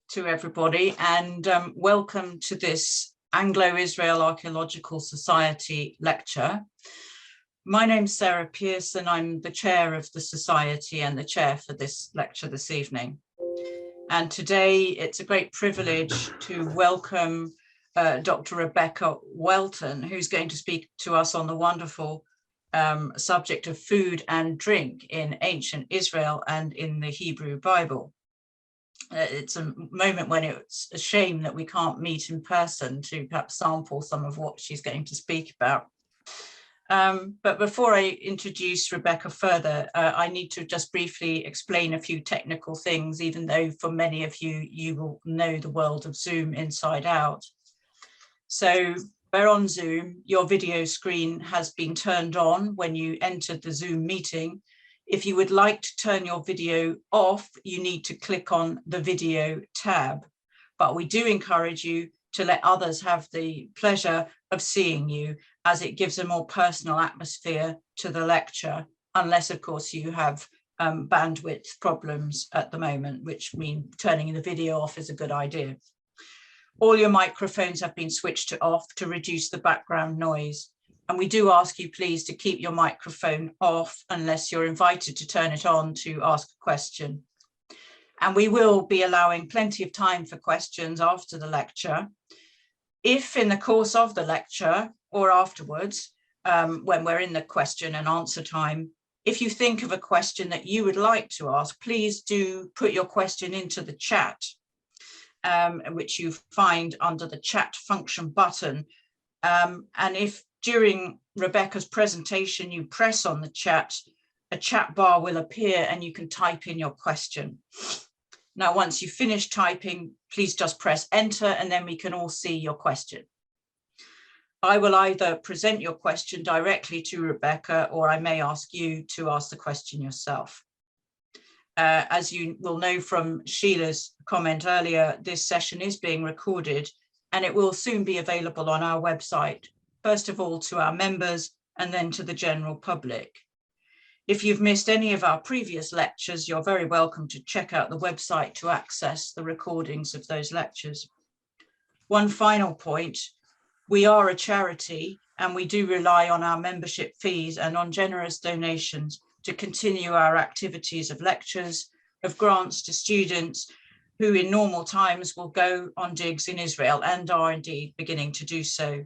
to everybody, and welcome to this Anglo-Israel Archaeological Society lecture. My name's Sarah Pearson. I'm the chair of the Society and the chair for this lecture this evening. And today it's a great privilege to welcome Dr. Rebekah Welton, who's going to speak to us on the wonderful subject of food and drink in ancient Israel and in the Hebrew Bible. It's a moment when it's a shame that we can't meet in person to perhaps sample some of what she's going to speak about. But before I introduce Rebekah further, I need to just briefly explain a few technical things, even though for many of you, you will know the world of Zoom inside out. So we're on Zoom. Your video screen has been turned on when you entered the Zoom meeting. If you would like to turn your video off, you need to click on the video tab. But we do encourage you to let others have the pleasure of seeing you, as it gives a more personal atmosphere to the lecture, unless, of course, you have bandwidth problems at the moment, which mean turning the video off is a good idea. All your microphones have been switched off to reduce the background noise. And we do ask you, please, to keep your microphone off unless you're invited to turn it on to ask a question. And we will be allowing plenty of time for questions after the lecture. If in the course of the lecture or afterwards, when we're in the question and answer time, if you think of a question that you would like to ask, please do put your question into the chat, which you find under the chat function button. And if during Rebekah's presentation you press on the chat, a chat bar will appear and you can type in your question. Now, once you finish typing, please just press enter and then we can all see your question. I will either present your question directly to Rebekah, or I may ask you to ask the question yourself. As you will know from Sheila's comment earlier, this session is being recorded and it will soon be available on our website, first of all to our members and then to the general public. If you've missed any of our previous lectures, you're very welcome to check out the website to access the recordings of those lectures. One final point, we are a charity and we do rely on our membership fees and on generous donations to continue our activities of lectures, of grants to students who in normal times will go on digs in Israel and are indeed beginning to do so.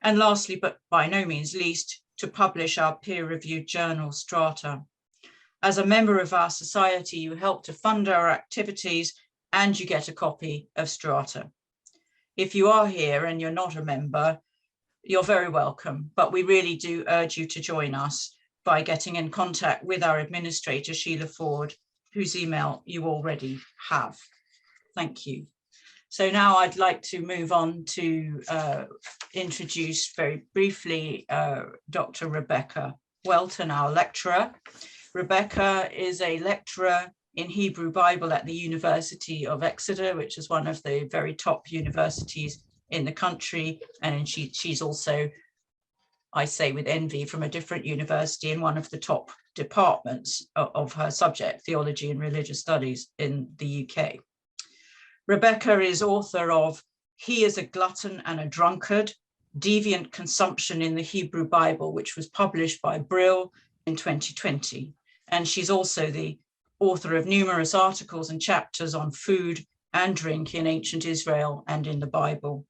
And lastly, but by no means least, to publish our peer-reviewed journal, Strata. As a member of our society, you help to fund our activities and you get a copy of Strata. If you are here and you're not a member, you're very welcome, but we really do urge you to join us by getting in contact with our administrator, Sheila Ford, whose email you already have. Thank you. So now I'd like to move on to introduce very briefly Dr. Rebekah Welton, our lecturer. Rebekah is a lecturer in Hebrew Bible at the University of Exeter, which is one of the very top universities in the country. And she's also, I say with envy, from a different university in one of the top departments of her subject, theology and religious studies in the UK. Rebekah is author of He is a Glutton and a Drunkard, Deviant Consumption in the Hebrew Bible, which was published by Brill in 2020. And she's also the author of numerous articles and chapters on food and drink in ancient Israel and in the Bible.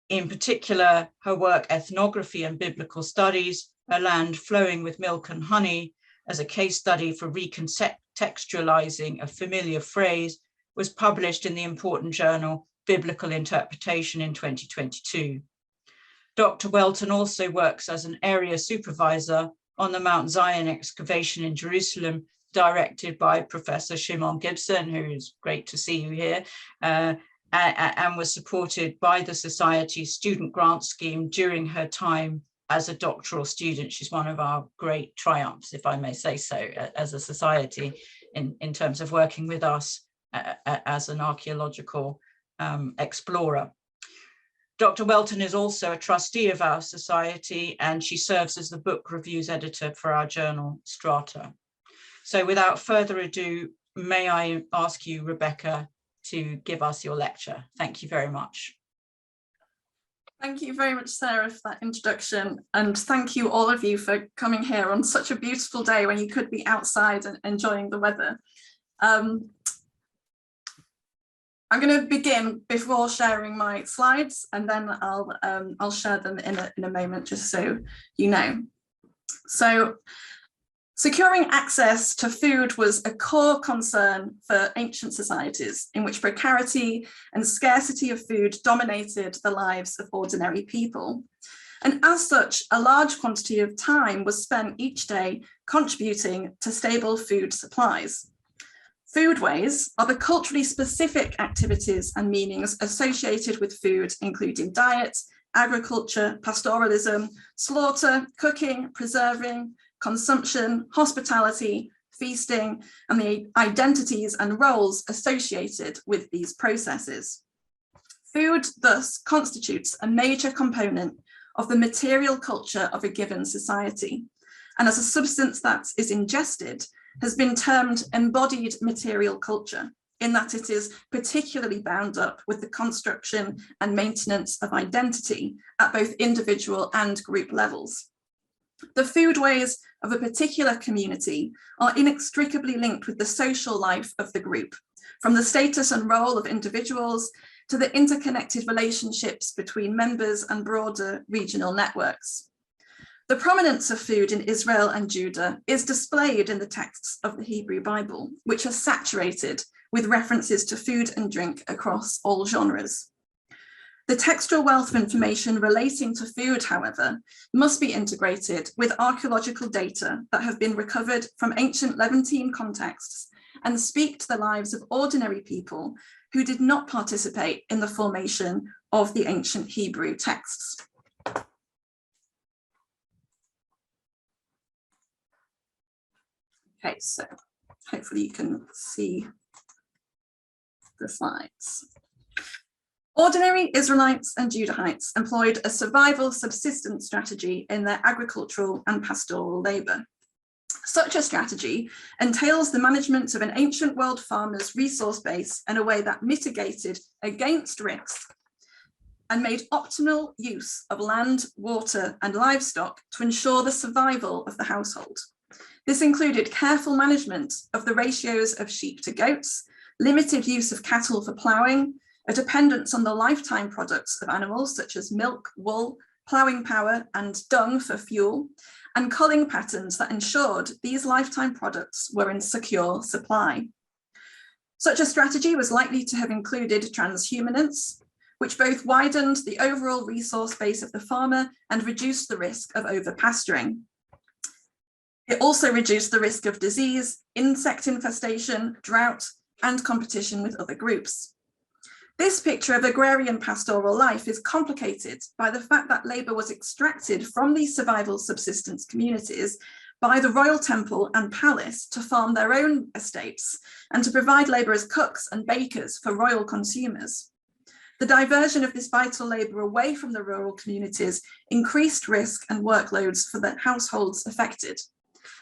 In particular, her work, Ethnography and Biblical Studies, A Land Flowing with Milk and Honey, as a case study for recontextualizing a familiar phrase, was published in the important journal Biblical Interpretation in 2022. Dr. Welton also works as an area supervisor on the Mount Zion excavation in Jerusalem, directed by Professor Shimon Gibson, who's great to see you here, and was supported by the Society's student grant scheme during her time as a doctoral student. She's one of our great triumphs, if I may say so, as a society in terms of working with us as an archaeological explorer. Dr. Welton is also a trustee of our society, and she serves as the book reviews editor for our journal, Strata. So without further ado, may I ask you, Rebekah, to give us your lecture. Thank you very much. Thank you very much, Sarah, for that introduction. And thank you all of you for coming here on such a beautiful day when you could be outside and enjoying the weather. I'm going to begin before sharing my slides, and then I'll share them in a moment, just so you know. So, securing access to food was a core concern for ancient societies in which precarity and scarcity of food dominated the lives of ordinary people. And as such, a large quantity of time was spent each day contributing to stable food supplies. Foodways are the culturally specific activities and meanings associated with food, including diet, agriculture, pastoralism, slaughter, cooking, preserving, consumption, hospitality, feasting, and the identities and roles associated with these processes. Food thus constitutes a major component of the material culture of a given society, and as a substance that is ingested, has been termed embodied material culture, in that it is particularly bound up with the construction and maintenance of identity at both individual and group levels. The foodways of a particular community are inextricably linked with the social life of the group, from the status and role of individuals to the interconnected relationships between members and broader regional networks. The prominence of food in Israel and Judah is displayed in the texts of the Hebrew Bible, which are saturated with references to food and drink across all genres. The textual wealth of information relating to food, however, must be integrated with archaeological data that have been recovered from ancient Levantine contexts and speak to the lives of ordinary people who did not participate in the formation of the ancient Hebrew texts. Okay, so hopefully you can see the slides. Ordinary Israelites and Judahites employed a survival subsistence strategy in their agricultural and pastoral labour. Such a strategy entails the management of an ancient world farmer's resource base in a way that mitigated against risk and made optimal use of land, water, and livestock to ensure the survival of the household. This included careful management of the ratios of sheep to goats, limited use of cattle for ploughing, a dependence on the lifetime products of animals such as milk, wool, ploughing power, and dung for fuel, and culling patterns that ensured these lifetime products were in secure supply. Such a strategy was likely to have included transhumance, which both widened the overall resource base of the farmer and reduced the risk of overpasturing. It also reduced the risk of disease, insect infestation, drought, and competition with other groups. This picture of agrarian pastoral life is complicated by the fact that labour was extracted from these survival subsistence communities by the royal temple and palace to farm their own estates and to provide labour as cooks and bakers for royal consumers. The diversion of this vital labour away from the rural communities increased risk and workloads for the households affected.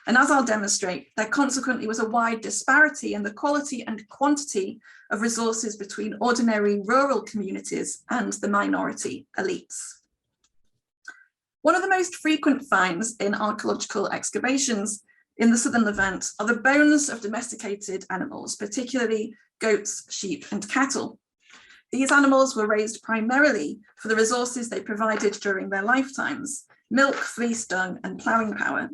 And as I'll demonstrate, there consequently was a wide disparity in the quality and quantity of resources between ordinary rural communities and the minority elites. One of the most frequent finds in archaeological excavations in the southern Levant are the bones of domesticated animals, particularly goats, sheep, and cattle. These animals were raised primarily for the resources they provided during their lifetimes: milk, fleece, dung, and ploughing power.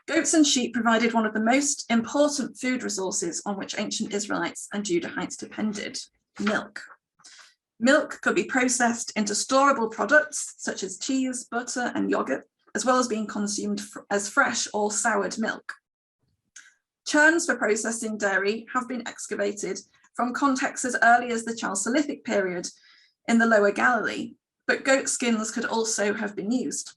Goats and sheep provided one of the most important food resources on which ancient Israelites and Judahites depended: milk. Milk could be processed into storable products such as cheese, butter, and yogurt, as well as being consumed as fresh or soured milk. Churns for processing dairy have been excavated from contexts as early as the Chalcolithic period in the Lower Galilee, but goat skins could also have been used.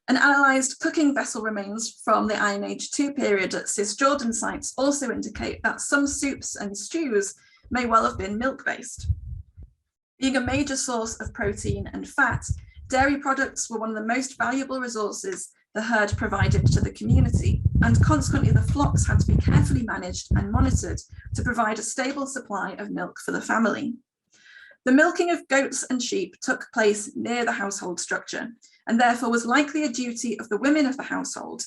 And analysed cooking vessel remains from the Iron Age II period at Cisjordan sites also indicate that some soups and stews may well have been milk-based. Being a major source of protein and fat, dairy products were one of the most valuable resources the herd provided to the community. and consequently the flocks had to be carefully managed and monitored to provide a stable supply of milk for the family. The milking of goats and sheep took place near the household structure, and therefore was likely a duty of the women of the household,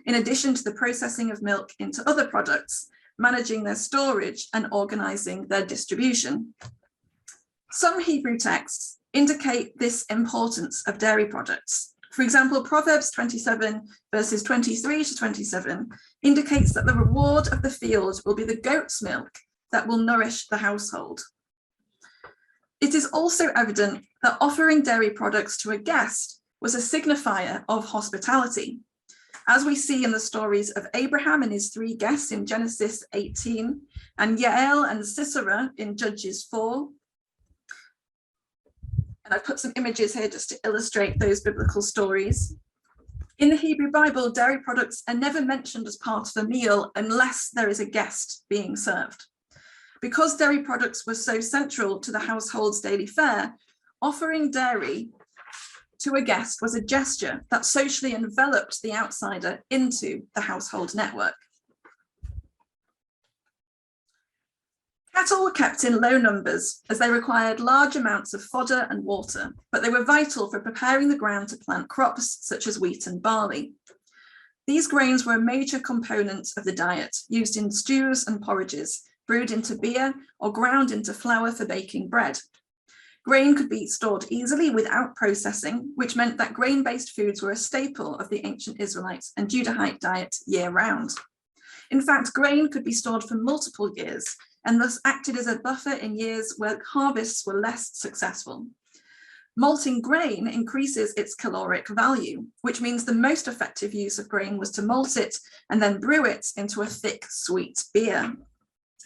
in addition to the processing of milk into other products, managing their storage and organising their distribution. Some Hebrew texts indicate this importance of dairy products. For example, Proverbs 27 verses 23 to 27 indicates that the reward of the field will be the goat's milk that will nourish the household. It is also evident that offering dairy products to a guest was a signifier of hospitality, as we see in the stories of Abraham and his 3 guests in Genesis 18, and Yael and Sisera in Judges 4. And I've put some images here just to illustrate those biblical stories. In the Hebrew Bible, dairy products are never mentioned as part of a meal unless there is a guest being served. Because dairy products were so central to the household's daily fare, offering dairy to a guest was a gesture that socially enveloped the outsider into the household network. Cattle were kept in low numbers as they required large amounts of fodder and water, but they were vital for preparing the ground to plant crops such as wheat and barley. These grains were a major component of the diet, used in stews and porridges, brewed into beer or ground into flour for baking bread. Grain could be stored easily without processing, which meant that grain-based foods were a staple of the ancient Israelite and Judahite diet year-round. In fact, grain could be stored for multiple years and thus acted as a buffer in years where harvests were less successful. Malting grain increases its caloric value, which means the most effective use of grain was to malt it and then brew it into a thick, sweet beer.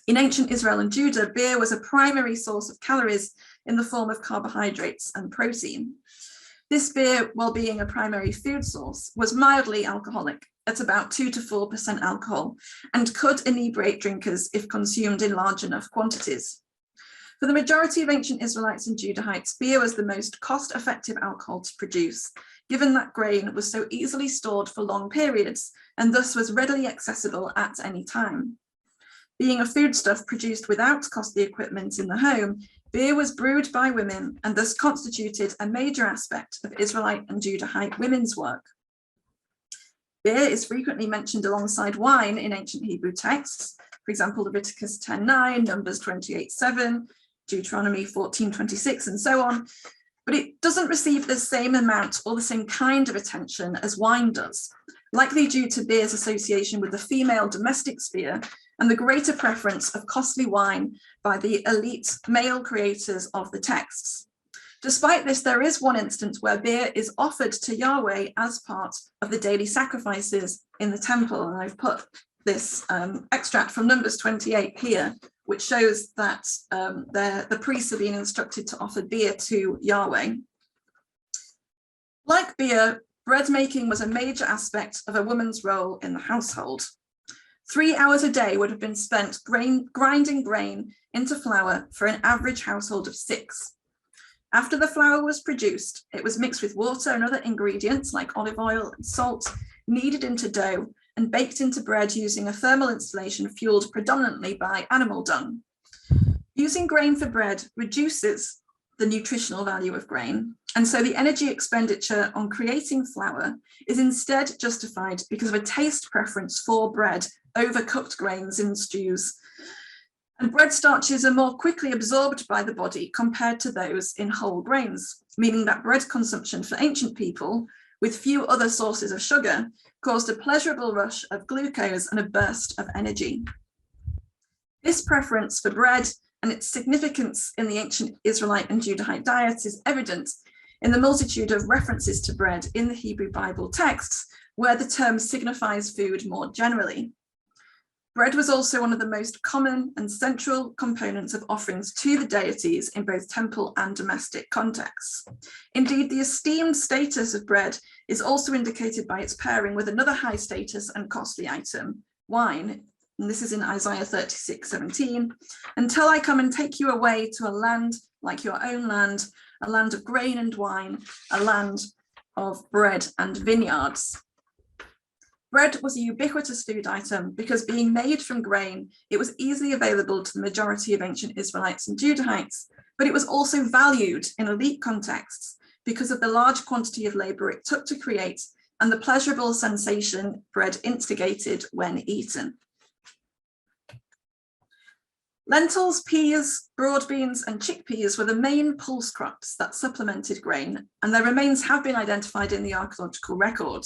In ancient Israel and Judah, beer was a primary source of calories in the form of carbohydrates and protein. This beer, while being a primary food source, was mildly alcoholic at about 2 to 4% alcohol and could inebriate drinkers if consumed in large enough quantities. For the majority of ancient Israelites and Judahites, beer was the most cost-effective alcohol to produce, given that grain was so easily stored for long periods and thus was readily accessible at any time. Being a foodstuff produced without costly equipment in the home, beer was brewed by women and thus constituted a major aspect of Israelite and Judahite women's work. Beer is frequently mentioned alongside wine in ancient Hebrew texts, for example, Leviticus 10:9, Numbers 28:7, Deuteronomy 14:26, and so on, but it doesn't receive the same amount or the same kind of attention as wine does, likely due to beer's association with the female domestic sphere and the greater preference of costly wine by the elite male creators of the texts. Despite this, there is one instance where beer is offered to Yahweh as part of the daily sacrifices in the temple, and I've put this extract from Numbers 28 here, which shows that the priests are being instructed to offer beer to Yahweh. Like beer, bread making was a major aspect of a woman's role in the household. 3 hours a day would have been spent grinding grain into flour for an average household of 6. After the flour was produced, it was mixed with water and other ingredients like olive oil and salt, kneaded into dough, and baked into bread using a thermal installation fueled predominantly by animal dung. Using grain for bread reduces the nutritional value of grain, and so the energy expenditure on creating flour is instead justified because of a taste preference for bread over cooked grains in stews. And bread starches are more quickly absorbed by the body compared to those in whole grains, meaning that bread consumption for ancient people, with few other sources of sugar, caused a pleasurable rush of glucose and a burst of energy. This preference for bread and its significance in the ancient Israelite and Judahite diets is evident in the multitude of references to bread in the Hebrew Bible texts, where the term signifies food more generally. Bread was also one of the most common and central components of offerings to the deities in both temple and domestic contexts. Indeed, the esteemed status of bread is also indicated by its pairing with another high status and costly item, wine. And this is in Isaiah 36:17. Until I come and take you away to a land like your own land, a land of grain and wine, a land of bread and vineyards. Bread was a ubiquitous food item because, being made from grain, it was easily available to the majority of ancient Israelites and Judahites, but it was also valued in elite contexts because of the large quantity of labour it took to create and the pleasurable sensation bread instigated when eaten. Lentils, peas, broad beans and chickpeas were the main pulse crops that supplemented grain, and their remains have been identified in the archaeological record.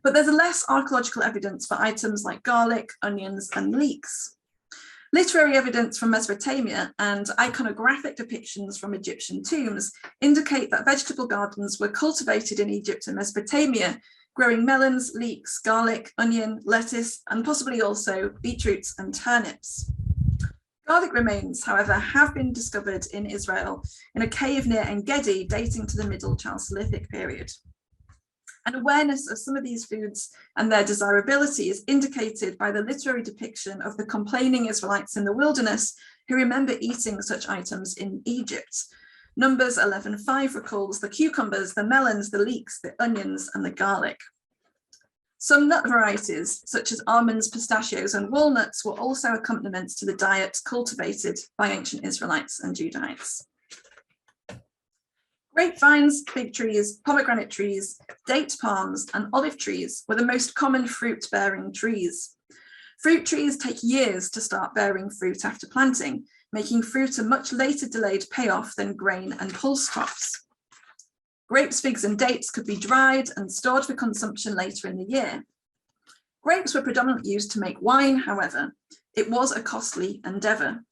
But there's less archaeological evidence for items like garlic, onions and leeks. Literary evidence from Mesopotamia and iconographic depictions from Egyptian tombs indicate that vegetable gardens were cultivated in Egypt and Mesopotamia, growing melons, leeks, garlic, onion, lettuce, and possibly also beetroots and turnips. Garlic remains, however, have been discovered in Israel in a cave near En-Gedi dating to the Middle Chalcolithic period. And awareness of some of these foods and their desirability is indicated by the literary depiction of the complaining Israelites in the wilderness who remember eating such items in Egypt. Numbers 11:5 recalls the cucumbers, the melons, the leeks, the onions, and the garlic. Some nut varieties, such as almonds, pistachios, and walnuts, were also accompaniments to the diet cultivated by ancient Israelites and Judahites. Grapevines, fig trees, pomegranate trees, date palms, and olive trees were the most common fruit-bearing trees. Fruit trees take years to start bearing fruit after planting, making fruit a much later delayed payoff than grain and pulse crops. Grapes, figs, and dates could be dried and stored for consumption later in the year. Grapes were predominantly used to make wine, however. It was a costly endeavour.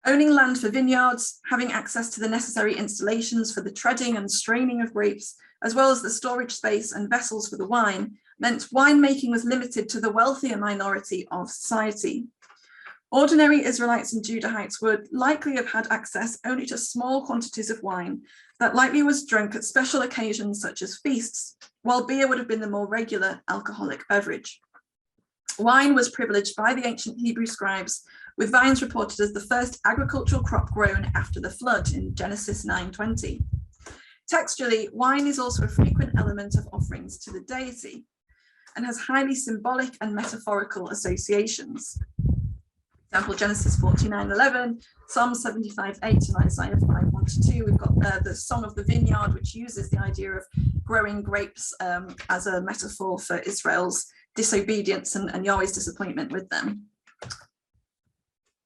Owning land for vineyards, having access to the necessary installations for the treading and straining of grapes, as well as the storage space and vessels for the wine, meant winemaking was limited to the wealthier minority of society. Ordinary Israelites and Judahites would likely have had access only to small quantities of wine that likely was drunk at special occasions such as feasts, while beer would have been the more regular alcoholic beverage. Wine was privileged by the ancient Hebrew scribes, with vines reported as the first agricultural crop grown after the flood in Genesis 9:20. Textually, wine is also a frequent element of offerings to the deity and has highly symbolic and metaphorical associations. For example, Genesis 49:11, Psalm 75:8, and Isaiah 5:1-2. We've got the Song of the Vineyard, which uses the idea of growing grapes as a metaphor for Israel's disobedience and Yahweh's disappointment with them.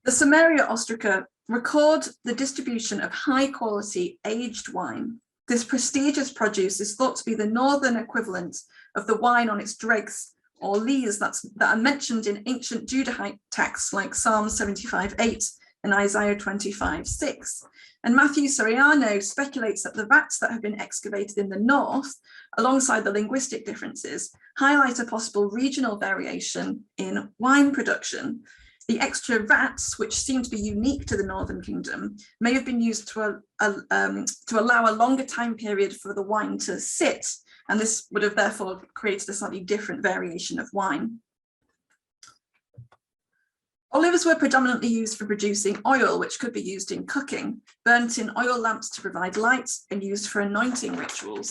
The Samaria ostraca record the distribution of high-quality aged wine. This prestigious produce is thought to be the northern equivalent of the wine on its dregs or lees that are mentioned in ancient Judahite texts like Psalm 75:8 and Isaiah 25:6. And Matthew Soriano speculates that the vats that have been excavated in the north, alongside the linguistic differences, highlight a possible regional variation in wine production. The extra vats, which seem to be unique to the Northern Kingdom, may have been used to allow a longer time period for the wine to sit, and this would have therefore created a slightly different variation of wine. Olives were predominantly used for producing oil, which could be used in cooking, burnt in oil lamps to provide light, and used for anointing rituals.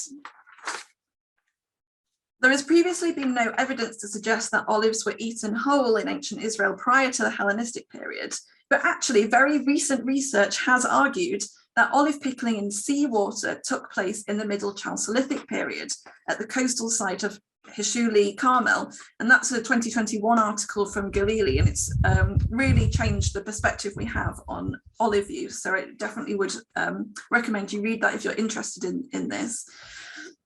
There has previously been no evidence to suggest that olives were eaten whole in ancient Israel prior to the Hellenistic period, but actually very recent research has argued that olive pickling in seawater took place in the Middle Chalcolithic period at the coastal site of Hishuli Carmel, and that's a 2021 article from Galili, and it's really changed the perspective we have on olive use, so I definitely would recommend you read that if you're interested in this.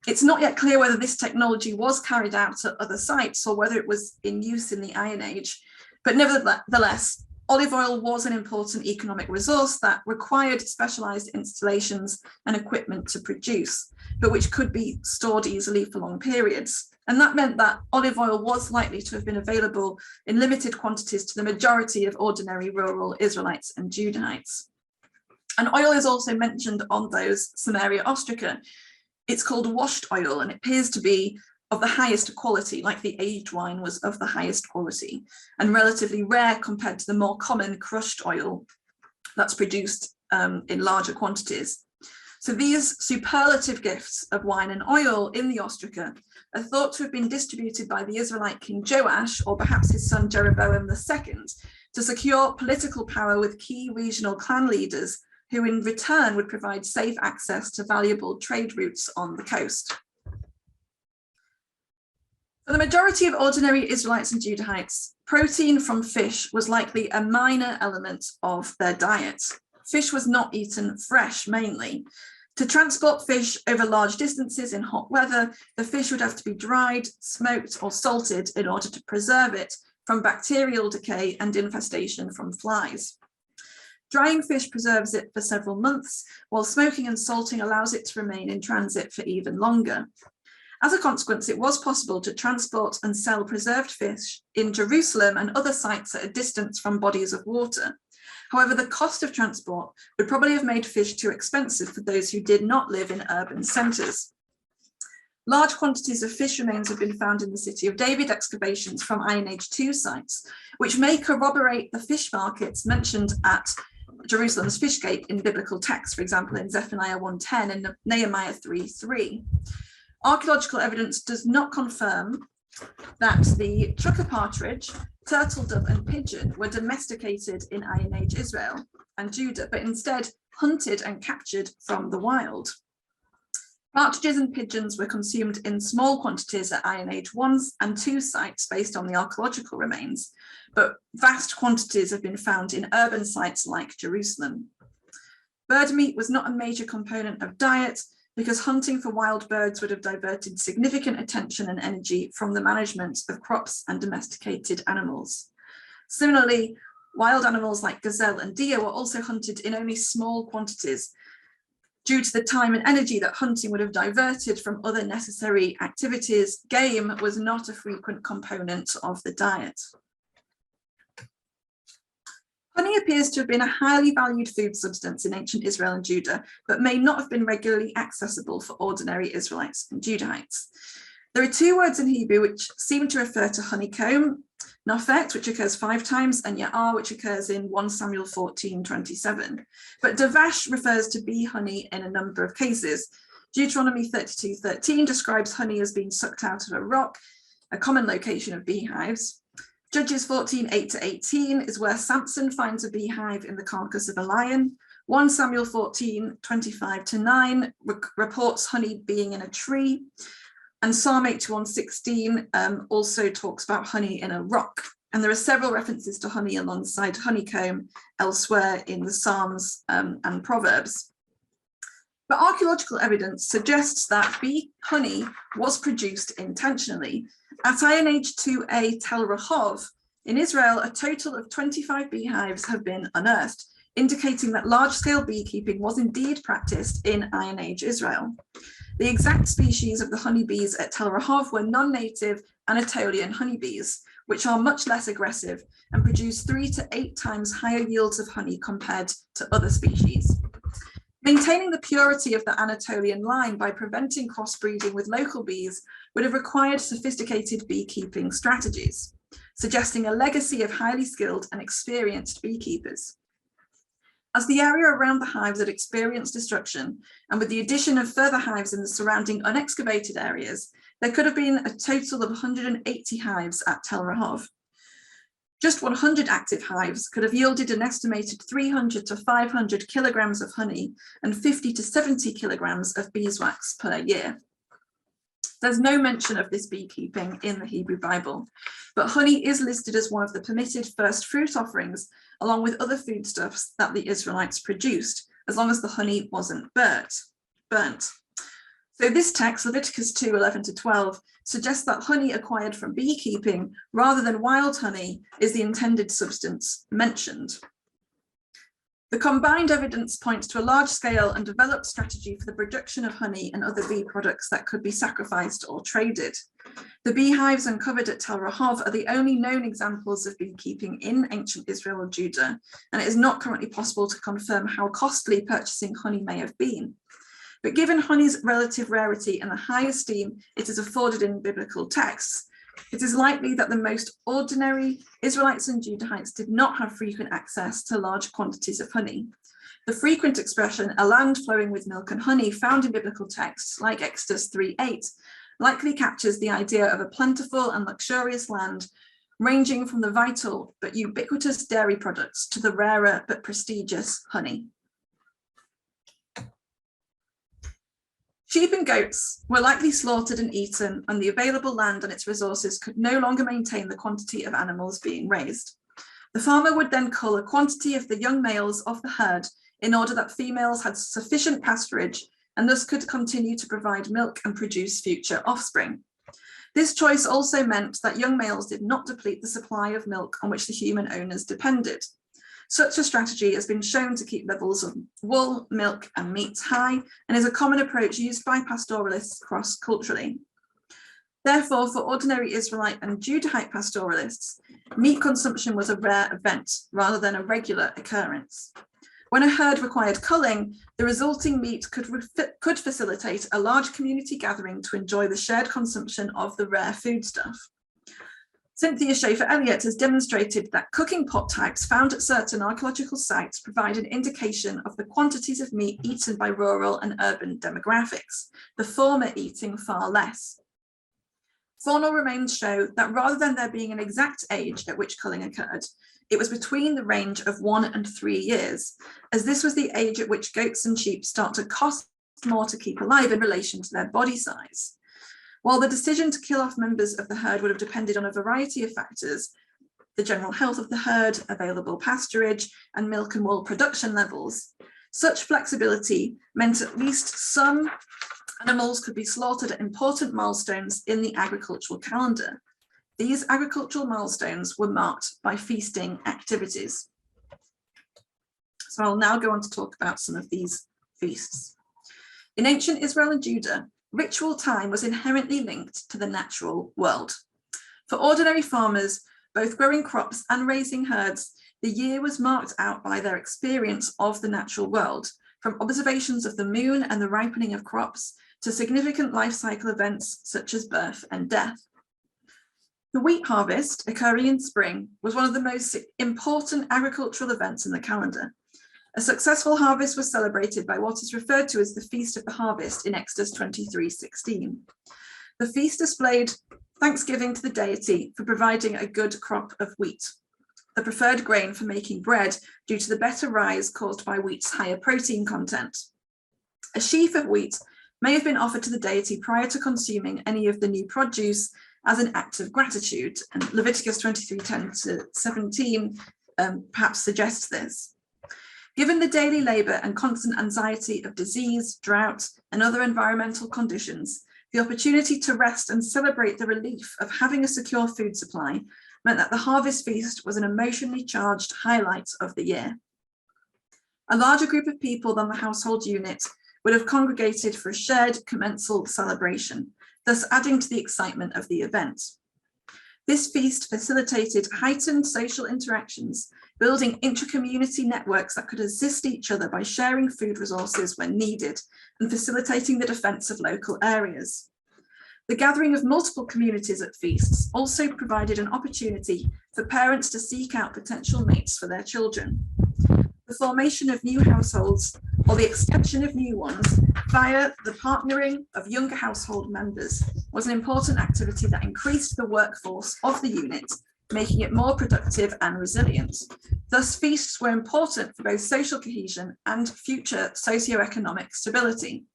It's not yet clear whether this technology was carried out at other sites or whether it was in use in the Iron Age, but nevertheless, olive oil was an important economic resource that required specialised installations and equipment to produce, but which could be stored easily for long periods. And that meant that olive oil was likely to have been available in limited quantities to the majority of ordinary rural Israelites and Judahites. And oil is also mentioned on those Samaria ostraca. It's called washed oil, and it appears to be of the highest quality, like the aged wine was of the highest quality, and relatively rare compared to the more common crushed oil that's produced in larger quantities. So these superlative gifts of wine and oil in the ostraca are thought to have been distributed by the Israelite king Joash, or perhaps his son Jeroboam II, to secure political power with key regional clan leaders who in return would provide safe access to valuable trade routes on the coast. For the majority of ordinary Israelites and Judahites, protein from fish was likely a minor element of their diet. Fish was not eaten fresh mainly. To transport fish over large distances in hot weather, the fish would have to be dried, smoked, or salted in order to preserve it from bacterial decay and infestation from flies. Drying fish preserves it for several months, while smoking and salting allows it to remain in transit for even longer. As a consequence, it was possible to transport and sell preserved fish in Jerusalem and other sites at a distance from bodies of water. However, the cost of transport would probably have made fish too expensive for those who did not live in urban centres. Large quantities of fish remains have been found in the City of David excavations from Iron Age II sites, which may corroborate the fish markets mentioned at Jerusalem's fish gate in biblical texts, for example, in Zephaniah 1:10 and Nehemiah 3:3. Archaeological evidence does not confirm that the chukka partridge, turtle dove and pigeon were domesticated in Iron Age Israel and Judah, but instead hunted and captured from the wild. Partridges and pigeons were consumed in small quantities at Iron Age 1 and 2 sites based on the archaeological remains, but vast quantities have been found in urban sites like Jerusalem. Bird meat was not a major component of diet because hunting for wild birds would have diverted significant attention and energy from the management of crops and domesticated animals. Similarly, wild animals like gazelle and deer were also hunted in only small quantities due to the time and energy that hunting would have diverted from other necessary activities. Game was not a frequent component of the diet. Honey appears to have been a highly valued food substance in ancient Israel and Judah, but may not have been regularly accessible for ordinary Israelites and Judahites. There are two words in Hebrew which seem to refer to honeycomb, nafet, which occurs 5 times, and ya'ar, which occurs in 1 Samuel 14:27. But davash refers to bee honey in a number of cases. Deuteronomy 32:13 describes honey as being sucked out of a rock, a common location of beehives. Judges 14:8-18 is where Samson finds a beehive in the carcass of a lion. 1 Samuel 14:25-9 reports honey being in a tree. And Psalm 81:16 also talks about honey in a rock. And there are several references to honey alongside honeycomb elsewhere in the Psalms and Proverbs. But archaeological evidence suggests that bee honey was produced intentionally. At Iron Age 2A Tel Rehov in Israel, a total of 25 beehives have been unearthed, indicating that large-scale beekeeping was indeed practiced in Iron Age Israel. The exact species of the honeybees at Tel Rehov were non-native Anatolian honeybees, which are much less aggressive and produce 3 to 8 times higher yields of honey compared to other species. Maintaining the purity of the Anatolian line by preventing crossbreeding with local bees would have required sophisticated beekeeping strategies, suggesting a legacy of highly skilled and experienced beekeepers. As the area around the hives had experienced destruction, and with the addition of further hives in the surrounding unexcavated areas, there could have been a total of 180 hives at Tel Rehov. Just 100 active hives could have yielded an estimated 300 to 500 kilograms of honey and 50 to 70 kilograms of beeswax per year. There's no mention of this beekeeping in the Hebrew Bible, but honey is listed as one of the permitted first fruit offerings, along with other foodstuffs that the Israelites produced, as long as the honey wasn't burnt. So this text, Leviticus 2:11-12, suggests that honey acquired from beekeeping rather than wild honey is the intended substance mentioned. The combined evidence points to a large-scale and developed strategy for the production of honey and other bee products that could be sacrificed or traded. The beehives uncovered at Tel Rehov are the only known examples of beekeeping in ancient Israel or Judah, and it is not currently possible to confirm how costly purchasing honey may have been. But given honey's relative rarity and the high esteem it is afforded in biblical texts, it is likely that the most ordinary Israelites and Judahites did not have frequent access to large quantities of honey. The frequent expression, a land flowing with milk and honey, found in biblical texts like Exodus 3:8, likely captures the idea of a plentiful and luxurious land, ranging from the vital but ubiquitous dairy products to the rarer but prestigious honey. Sheep and goats were likely slaughtered and eaten, and the available land and its resources could no longer maintain the quantity of animals being raised. The farmer would then cull a quantity of the young males of the herd in order that females had sufficient pasturage and thus could continue to provide milk and produce future offspring. This choice also meant that young males did not deplete the supply of milk on which the human owners depended. Such a strategy has been shown to keep levels of wool, milk, and meat high, and is a common approach used by pastoralists cross-culturally. Therefore, for ordinary Israelite and Judahite pastoralists, meat consumption was a rare event rather than a regular occurrence. When a herd required culling, the resulting meat could facilitate a large community gathering to enjoy the shared consumption of the rare foodstuff. Cynthia Schaefer-Elliott has demonstrated that cooking pot types found at certain archaeological sites provide an indication of the quantities of meat eaten by rural and urban demographics, the former eating far less. Faunal remains show that rather than there being an exact age at which culling occurred, it was between the range of 1 and 3 years, as this was the age at which goats and sheep start to cost more to keep alive in relation to their body size. While the decision to kill off members of the herd would have depended on a variety of factors, the general health of the herd, available pasturage, and milk and wool production levels, such flexibility meant at least some animals could be slaughtered at important milestones in the agricultural calendar. These agricultural milestones were marked by feasting activities. So I'll now go on to talk about some of these feasts. In ancient Israel and Judah, ritual time was inherently linked to the natural world. For ordinary farmers, both growing crops and raising herds, the year was marked out by their experience of the natural world, from observations of the moon and the ripening of crops to significant life cycle events such as birth and death. The wheat harvest, occurring in spring, was one of the most important agricultural events in the calendar. A successful harvest was celebrated by what is referred to as the Feast of the Harvest in Exodus 23:16. The feast displayed thanksgiving to the deity for providing a good crop of wheat, the preferred grain for making bread due to the better rise caused by wheat's higher protein content. A sheaf of wheat may have been offered to the deity prior to consuming any of the new produce as an act of gratitude, and Leviticus 23:10-17 perhaps suggests this. Given the daily labour and constant anxiety of disease, drought, and other environmental conditions, the opportunity to rest and celebrate the relief of having a secure food supply meant that the harvest feast was an emotionally charged highlight of the year. A larger group of people than the household unit would have congregated for a shared commensal celebration, thus adding to the excitement of the event. This feast facilitated heightened social interactions, building intra-community networks that could assist each other by sharing food resources when needed and facilitating the defence of local areas. The gathering of multiple communities at feasts also provided an opportunity for parents to seek out potential mates for their children. The formation of new households or the extension of new ones via the partnering of younger household members was an important activity that increased the workforce of the unit, making it more productive and resilient. Thus, feasts were important for both social cohesion and future socioeconomic stability.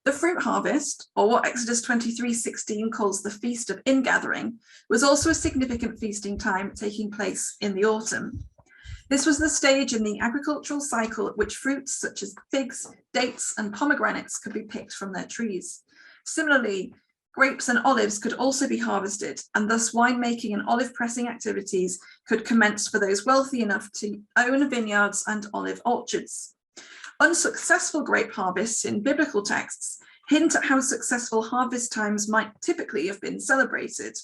The fruit harvest, or what Exodus 23:16 calls the Feast of Ingathering, was also a significant feasting time taking place in the autumn. This was the stage in the agricultural cycle at which fruits such as figs, dates, and pomegranates could be picked from their trees. Similarly, grapes and olives could also be harvested, and thus winemaking and olive pressing activities could commence for those wealthy enough to own vineyards and olive orchards. Unsuccessful grape harvests in biblical texts hint at how successful harvest times might typically have been celebrated.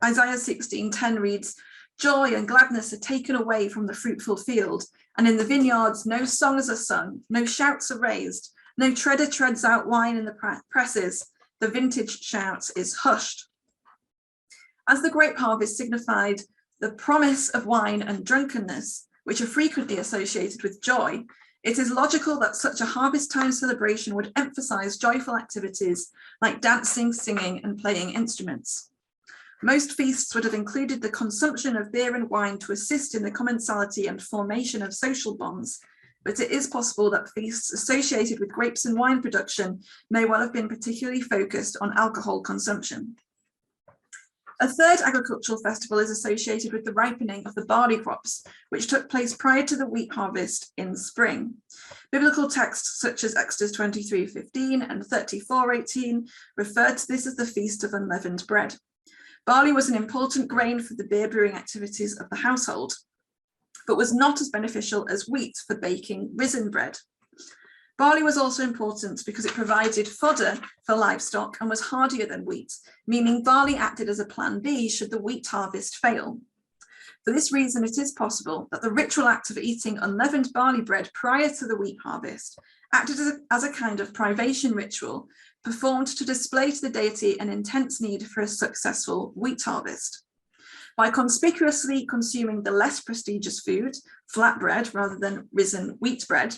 Isaiah 16:10 reads, "Joy and gladness are taken away from the fruitful field, and in the vineyards no songs are sung, no shouts are raised, no treader treads out wine in the presses, the vintage shout is hushed." As the grape harvest signified the promise of wine and drunkenness, which are frequently associated with joy, it is logical that such a harvest time celebration would emphasize joyful activities like dancing, singing, and playing instruments. Most feasts would have included the consumption of beer and wine to assist in the commensality and formation of social bonds, but it is possible that feasts associated with grapes and wine production may well have been particularly focused on alcohol consumption. A third agricultural festival is associated with the ripening of the barley crops, which took place prior to the wheat harvest in spring. Biblical texts such as Exodus 23:15 and 34:18 refer to this as the Feast of Unleavened Bread. Barley was an important grain for the beer brewing activities of the household, but was not as beneficial as wheat for baking risen bread. Barley was also important because it provided fodder for livestock and was hardier than wheat, meaning barley acted as a plan B should the wheat harvest fail. For this reason, it is possible that the ritual act of eating unleavened barley bread prior to the wheat harvest acted as a kind of privation ritual performed to display to the deity an intense need for a successful wheat harvest. By conspicuously consuming the less prestigious food, flat bread rather than risen wheat bread,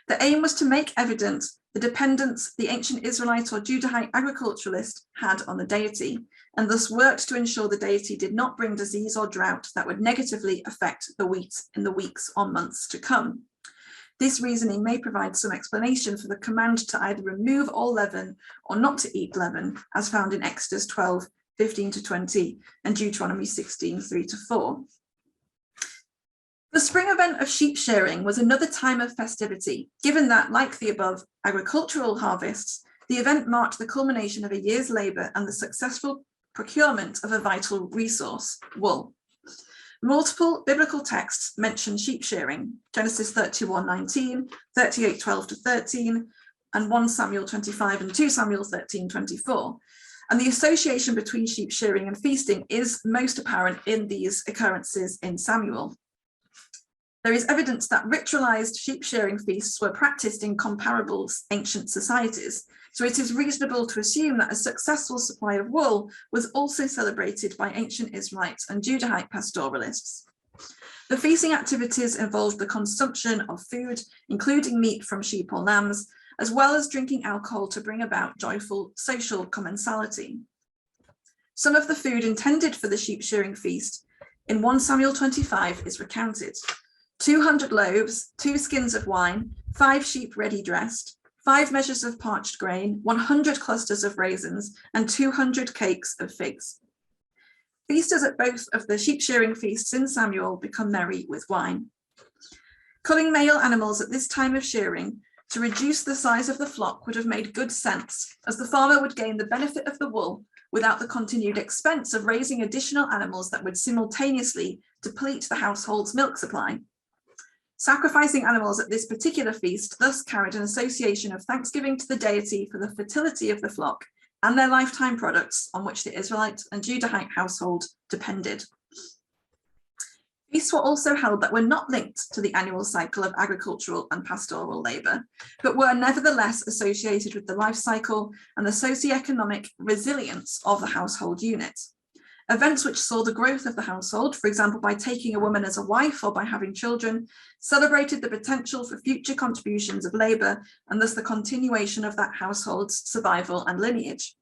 the aim was to make evident the dependence the ancient Israelite or Judahite agriculturalist had on the deity, and thus worked to ensure the deity did not bring disease or drought that would negatively affect the wheat in the weeks or months to come. This reasoning may provide some explanation for the command to either remove all leaven or not to eat leaven, as found in Exodus 12:15-20 and Deuteronomy 16:3-4. The spring event of sheep shearing was another time of festivity, given that, like the above agricultural harvests, the event marked the culmination of a year's labour and the successful procurement of a vital resource, wool. Multiple biblical texts mention sheep shearing: Genesis 31:19, 38:12-13, and 1 Samuel 25 and 2 Samuel 13:24. And the association between sheep shearing and feasting is most apparent in these occurrences in Samuel. There is evidence that ritualized sheep shearing feasts were practiced in comparable ancient societies, so it is reasonable to assume that a successful supply of wool was also celebrated by ancient Israelites and Judahite pastoralists. The feasting activities involved the consumption of food, including meat from sheep or lambs, as well as drinking alcohol to bring about joyful social commensality. Some of the food intended for the sheep shearing feast in 1 Samuel 25 is recounted: 200 loaves, 2 skins of wine, 5 sheep ready dressed, 5 measures of parched grain, 100 clusters of raisins, and 200 cakes of figs. Feasters at both of the sheep shearing feasts in Samuel become merry with wine. Culling male animals at this time of shearing to reduce the size of the flock would have made good sense, as the farmer would gain the benefit of the wool without the continued expense of raising additional animals that would simultaneously deplete the household's milk supply. Sacrificing animals at this particular feast thus carried an association of thanksgiving to the deity for the fertility of the flock and their lifetime products on which the Israelite and Judahite household depended. Feasts were also held that were not linked to the annual cycle of agricultural and pastoral labour, but were nevertheless associated with the life cycle and the socioeconomic resilience of the household unit. Events which saw the growth of the household, for example, by taking a woman as a wife or by having children, celebrated the potential for future contributions of labour and thus the continuation of that household's survival and lineage.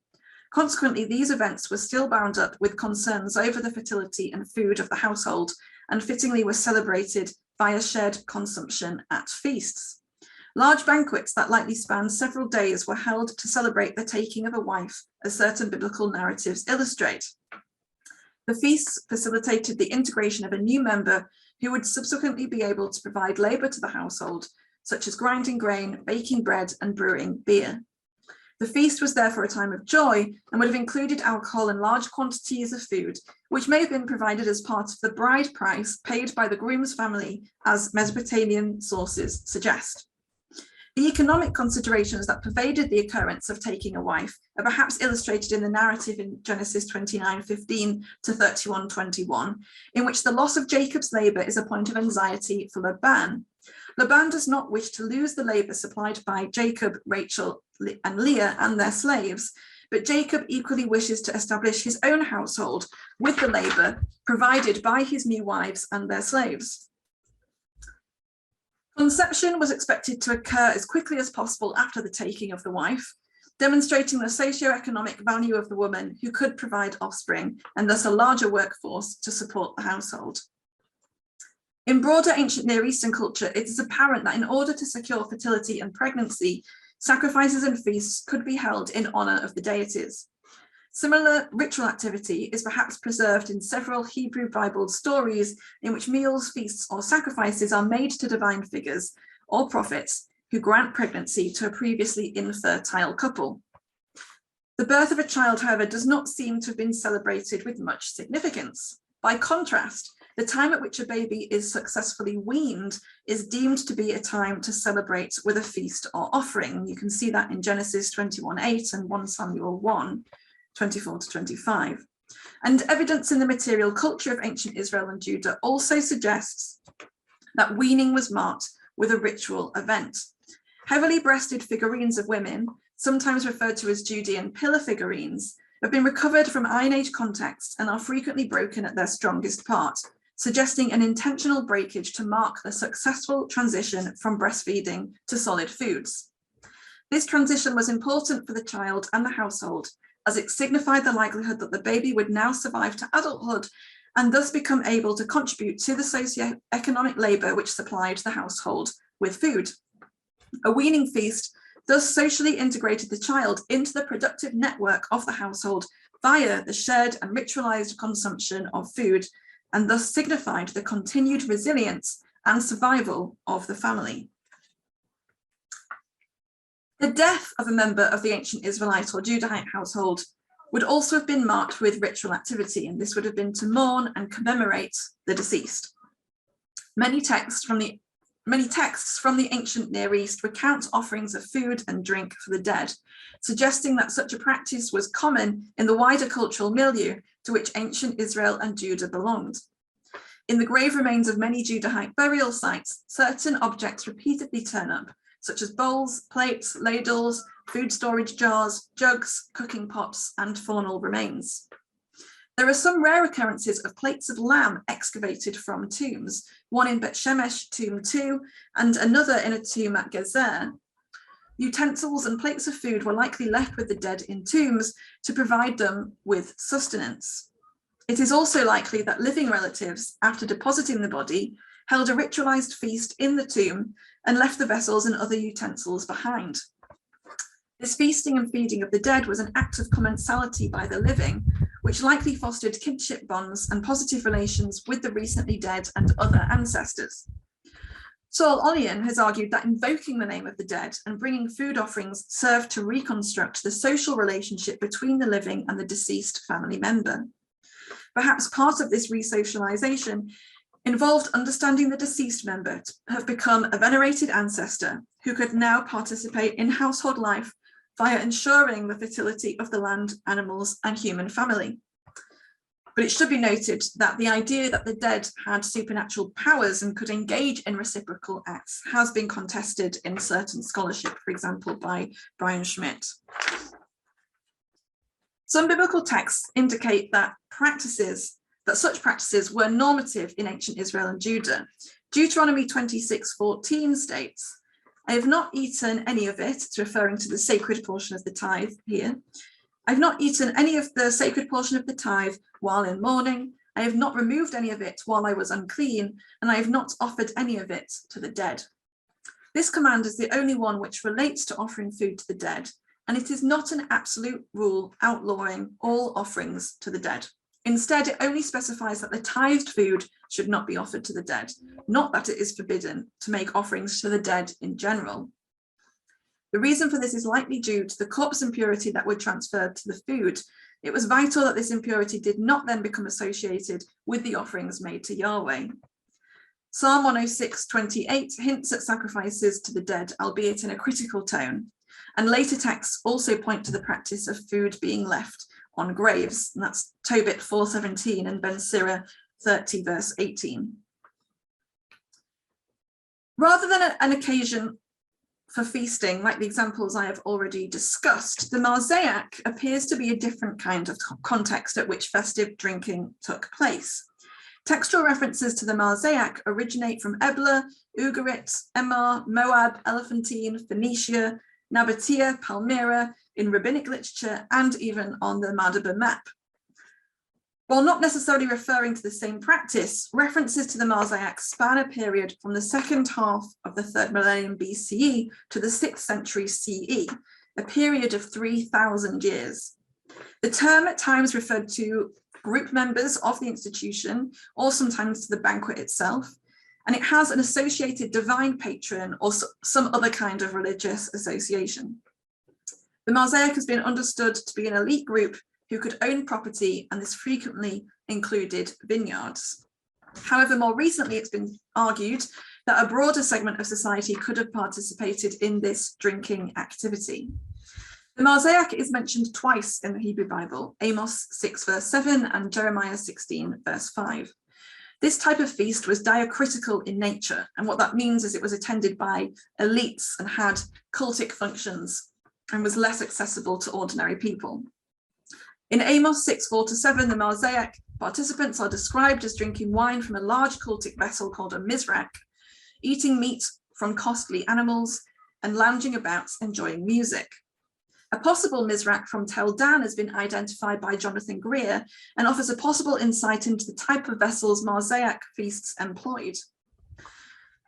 Consequently, these events were still bound up with concerns over the fertility and food of the household, and fittingly were celebrated via shared consumption at feasts. Large banquets that likely spanned several days were held to celebrate the taking of a wife, as certain biblical narratives illustrate. The feasts facilitated the integration of a new member who would subsequently be able to provide labour to the household, such as grinding grain, baking bread, and brewing beer. The feast was therefore a time of joy and would have included alcohol and large quantities of food, which may have been provided as part of the bride price paid by the groom's family, as Mesopotamian sources suggest. The economic considerations that pervaded the occurrence of taking a wife are perhaps illustrated in the narrative in Genesis 29:15 to 31:21, in which the loss of Jacob's labour is a point of anxiety for Laban. Laban does not wish to lose the labour supplied by Jacob, Rachel, and Leah and their slaves, but Jacob equally wishes to establish his own household with the labour provided by his new wives and their slaves. Conception was expected to occur as quickly as possible after the taking of the wife, demonstrating the socio-economic value of the woman who could provide offspring and thus a larger workforce to support the household. In broader ancient Near Eastern culture, it is apparent that in order to secure fertility and pregnancy, sacrifices and feasts could be held in honour of the deities. Similar ritual activity is perhaps preserved in several Hebrew Bible stories in which meals, feasts, or sacrifices are made to divine figures or prophets who grant pregnancy to a previously infertile couple. The birth of a child, however, does not seem to have been celebrated with much significance. By contrast, the time at which a baby is successfully weaned is deemed to be a time to celebrate with a feast or offering. You can see that in Genesis 21:8 and 1 Samuel 1:24-25. And evidence in the material culture of ancient Israel and Judah also suggests that weaning was marked with a ritual event. Heavily breasted figurines of women, sometimes referred to as Judean pillar figurines, have been recovered from Iron Age contexts and are frequently broken at their strongest part, suggesting an intentional breakage to mark the successful transition from breastfeeding to solid foods. This transition was important for the child and the household, as it signified the likelihood that the baby would now survive to adulthood and thus become able to contribute to the socio-economic labour which supplied the household with food. A weaning feast thus socially integrated the child into the productive network of the household via the shared and ritualised consumption of food, and thus signified the continued resilience and survival of the family. The death of a member of the ancient Israelite or Judahite household would also have been marked with ritual activity, and this would have been to mourn and commemorate the deceased. Many texts from the ancient Near East recount offerings of food and drink for the dead, suggesting that such a practice was common in the wider cultural milieu to which ancient Israel and Judah belonged. In the grave remains of many Judahite burial sites, certain objects repeatedly turn up, such as bowls, plates, ladles, food storage jars, jugs, cooking pots, and faunal remains. There are some rare occurrences of plates of lamb excavated from tombs, one in Bet Shemesh, tomb 2, and another in a tomb at Gezer. Utensils and plates of food were likely left with the dead in tombs to provide them with sustenance. It is also likely that living relatives, after depositing the body, held a ritualized feast in the tomb and left the vessels and other utensils behind. This feasting and feeding of the dead was an act of commensality by the living, which likely fostered kinship bonds and positive relations with the recently dead and other ancestors. Saul Ollian has argued that invoking the name of the dead and bringing food offerings served to reconstruct the social relationship between the living and the deceased family member. Perhaps part of this resocialization involved understanding the deceased member to have become a venerated ancestor who could now participate in household life via ensuring the fertility of the land, animals, and human family. But it should be noted that the idea that the dead had supernatural powers and could engage in reciprocal acts has been contested in certain scholarship, for example, by Brian Schmidt. Some biblical texts indicate that such practices were normative in ancient Israel and Judah. Deuteronomy 26:14 states, "I have not eaten any of it," it's referring to the sacred portion of the tithe here. "I have not eaten any of the sacred portion of the tithe while in mourning. I have not removed any of it while I was unclean, and I have not offered any of it to the dead." This command is the only one which relates to offering food to the dead, and it is not an absolute rule outlawing all offerings to the dead. Instead, it only specifies that the tithed food should not be offered to the dead, not that it is forbidden to make offerings to the dead in general. The reason for this is likely due to the corpse impurity that would transfer to the food. It was vital that this impurity did not then become associated with the offerings made to Yahweh. Psalm 106:28 hints at sacrifices to the dead, albeit in a critical tone, and later texts also point to the practice of food being left on graves, and that's Tobit 4:17 and Ben Sirah 30:18. Rather than an occasion for feasting, like the examples I have already discussed, the Mosaic appears to be a different kind of context at which festive drinking took place. Textual references to the Mosaic originate from Ebla, Ugarit, Emar, Moab, Elephantine, Phoenicia, Nabatea, Palmyra, in rabbinic literature, and even on the Madaba map. While not necessarily referring to the same practice, references to the Mosaic span a period from the second half of the 3rd millennium BCE to the 6th century CE, a period of 3,000 years. The term at times referred to group members of the institution, or sometimes to the banquet itself, and it has an associated divine patron or some other kind of religious association. The Mosaic has been understood to be an elite group who could own property, and this frequently included vineyards. However, more recently, it's been argued that a broader segment of society could have participated in this drinking activity. The Mosaic is mentioned twice in the Hebrew Bible, Amos 6 verse 7 and Jeremiah 16 verse 5. This type of feast was diacritical in nature, and what that means is it was attended by elites and had cultic functions and was less accessible to ordinary people. In Amos 6, 4-7, the Mosaic participants are described as drinking wine from a large cultic vessel called a mizrach, eating meat from costly animals, and lounging about enjoying music. A possible mizrach from Tel Dan has been identified by Jonathan Greer and offers a possible insight into the type of vessels Mosaic feasts employed.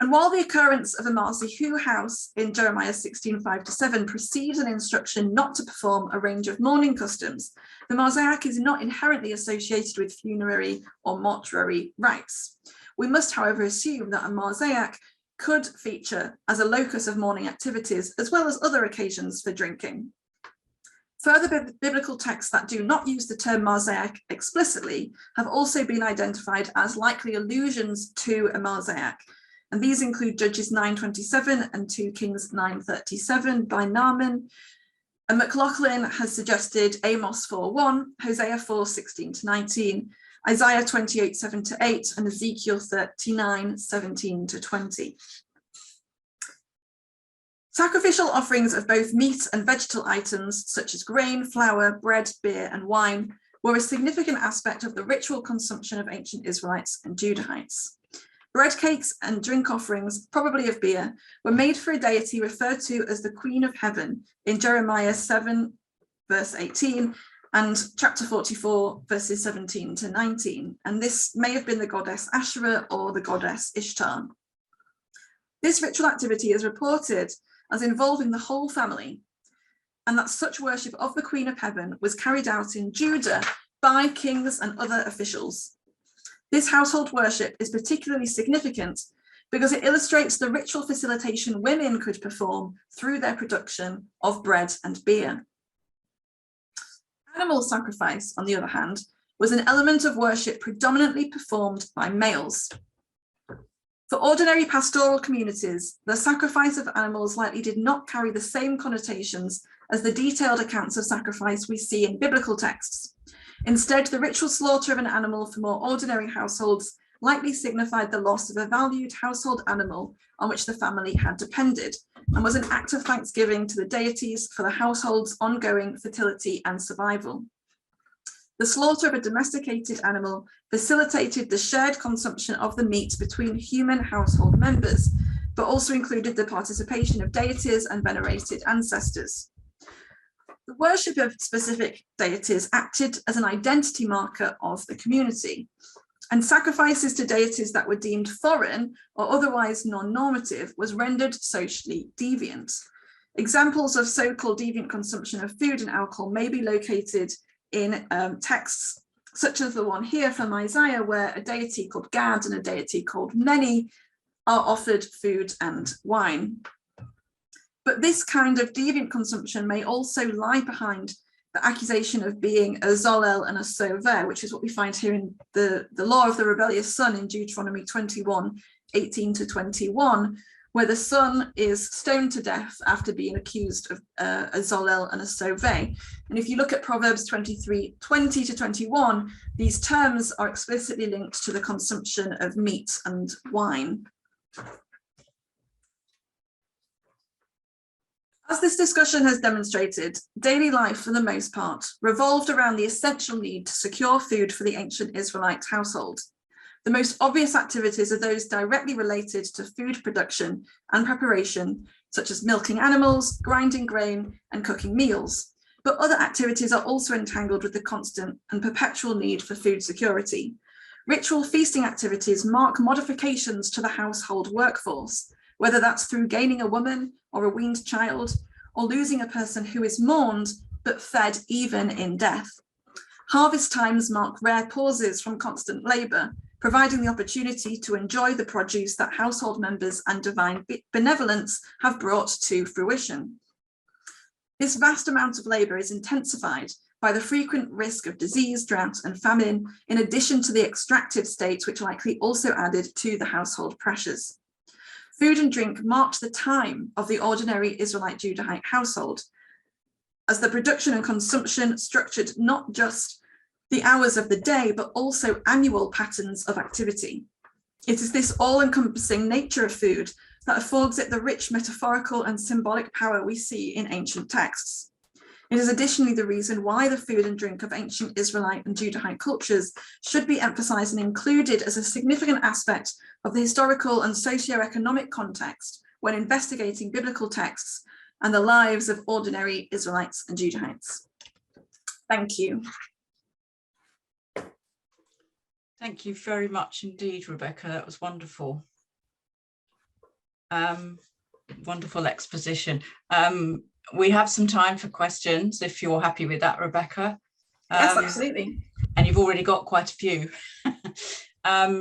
And while the occurrence of a Marzihu house in Jeremiah 16, 5-7 precedes an instruction not to perform a range of mourning customs, the Mosaic is not inherently associated with funerary or mortuary rites. We must, however, assume that a Mosaic could feature as a locus of mourning activities, as well as other occasions for drinking. Further biblical texts that do not use the term Mosaic explicitly have also been identified as likely allusions to a Mosaic, and these include Judges 9:27 and 2 Kings 9:37 by Naaman. And McLaughlin has suggested Amos 4:1, Hosea 4:16-19, Isaiah 28:7-8, and Ezekiel 39:17-20. Sacrificial offerings of both meat and vegetable items, such as grain, flour, bread, beer, and wine, were a significant aspect of the ritual consumption of ancient Israelites and Judahites. Bread cakes and drink offerings, probably of beer, were made for a deity referred to as the Queen of Heaven in Jeremiah 7, verse 18, and chapter 44, verses 17-19. And this may have been the goddess Asherah or the goddess Ishtar. This ritual activity is reported as involving the whole family, and that such worship of the Queen of Heaven was carried out in Judah by kings and other officials. This household worship is particularly significant because it illustrates the ritual facilitation women could perform through their production of bread and beer. Animal sacrifice, on the other hand, was an element of worship predominantly performed by males. For ordinary pastoral communities, the sacrifice of animals likely did not carry the same connotations as the detailed accounts of sacrifice we see in biblical texts. Instead, the ritual slaughter of an animal for more ordinary households likely signified the loss of a valued household animal on which the family had depended, and was an act of thanksgiving to the deities for the household's ongoing fertility and survival. The slaughter of a domesticated animal facilitated the shared consumption of the meat between human household members, but also included the participation of deities and venerated ancestors. The worship of specific deities acted as an identity marker of the community, and sacrifices to deities that were deemed foreign or otherwise non-normative was rendered socially deviant. Examples of so-called deviant consumption of food and alcohol may be located in texts such as the one here from Isaiah, where a deity called Gad and a deity called Meni are offered food and wine. But this kind of deviant consumption may also lie behind the accusation of being a zolel and a sover, which is what we find here in the law of the rebellious son in Deuteronomy 21, 18-21, where the son is stoned to death after being accused of a zolel and a sove. And if you look at Proverbs 23, 20-21, these terms are explicitly linked to the consumption of meat and wine. As this discussion has demonstrated, daily life, for the most part, revolved around the essential need to secure food for the ancient Israelite household. The most obvious activities are those directly related to food production and preparation, such as milking animals, grinding grain, and cooking meals. But other activities are also entangled with the constant and perpetual need for food security. Ritual feasting activities mark modifications to the household workforce, whether that's through gaining a woman or a weaned child, or losing a person who is mourned but fed even in death. Harvest times mark rare pauses from constant labour, providing the opportunity to enjoy the produce that household members and divine benevolence have brought to fruition. This vast amount of labour is intensified by the frequent risk of disease, drought and famine, in addition to the extractive state which likely also added to the household pressures. Food and drink marked the time of the ordinary Israelite Judahite household, as the production and consumption structured not just the hours of the day, but also annual patterns of activity. It is this all-encompassing nature of food that affords it the rich metaphorical and symbolic power we see in ancient texts. It is additionally the reason why the food and drink of ancient Israelite and Judahite cultures should be emphasized and included as a significant aspect of the historical and socio-economic context when investigating biblical texts and the lives of ordinary Israelites and Judahites. Thank you. Thank you very much indeed, Rebecca. That was wonderful. Wonderful exposition. We have some time for questions, if you're happy with that, Rebecca. Yes, absolutely. And you've already got quite a few.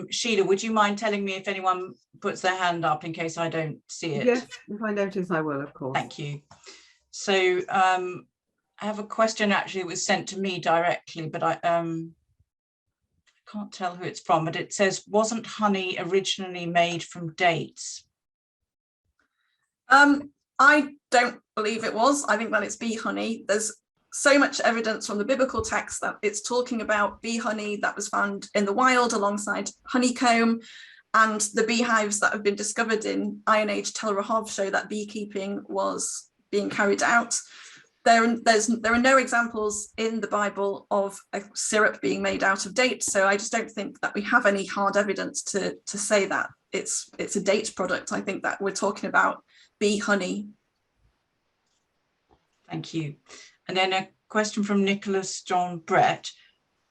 Sheila, would you mind telling me if anyone puts their hand up in case I don't see it? Yes, if I notice, I will, of course. Thank you. So I have a question actually that was sent to me directly, but I can't tell who it's from, but it says, wasn't honey originally made from dates? I don't believe it was. I think that it's bee honey. There's so much evidence from the biblical text that it's talking about bee honey that was found in the wild alongside honeycomb, and the beehives that have been discovered in Iron Age Tel Rehov show that beekeeping was being carried out. There are no examples in the Bible of a syrup being made out of dates, so I just don't think that we have any hard evidence to say that it's a date product. I think that we're talking about bee honey. Thank you. And then a question from Nicholas John Brett.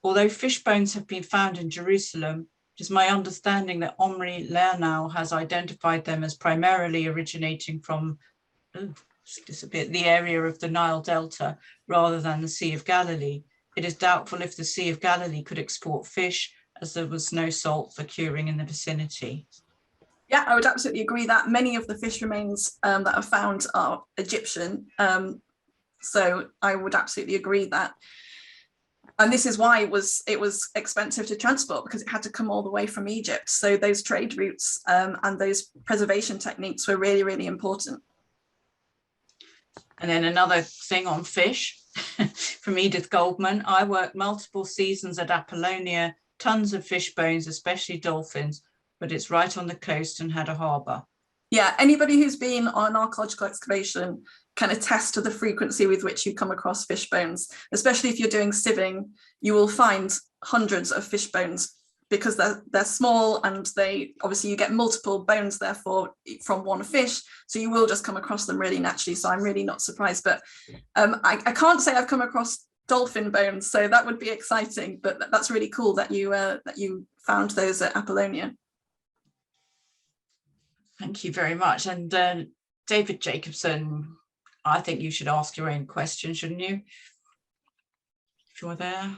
Although fish bones have been found in Jerusalem, it is my understanding that Omri Lernow has identified them as primarily originating from the area of the Nile Delta rather than the Sea of Galilee. It is doubtful if the Sea of Galilee could export fish, as there was no salt for curing in the vicinity. Yeah, I would absolutely agree that many of the fish remains that are found are Egyptian. So I would absolutely agree that. And this is why it was expensive to transport, because it had to come all the way from Egypt. So those trade routes and those preservation techniques were really, really important. And then another thing on fish from Edith Goldman. I worked multiple seasons at Apollonia, tons of fish bones, especially dolphins, but it's right on the coast and had a harbour. Yeah, anybody who's been on archaeological excavation can attest to the frequency with which you come across fish bones, especially if you're doing sieving. You will find hundreds of fish bones because they're small, and they obviously you get multiple bones therefore from one fish, so you will just come across them really naturally. So I'm really not surprised, but I can't say I've come across dolphin bones, so that would be exciting. But that's really cool that you found those at Apollonia. Thank you very much. And David Jacobson, I think you should ask your own question, shouldn't you? If you're there.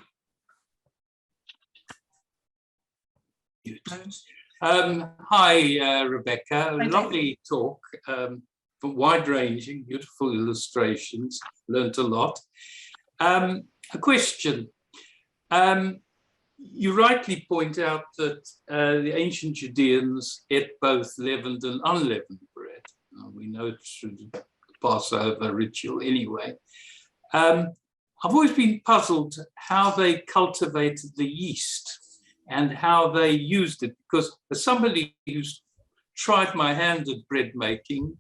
Hi, Rebecca. Lovely talk, wide-ranging, beautiful illustrations. Learned a lot. A question. You rightly point out that the ancient Judeans ate both leavened and unleavened bread. We know it's the Passover ritual anyway. I've always been puzzled how they cultivated the yeast and how they used it, because as somebody who's tried my hand at bread making,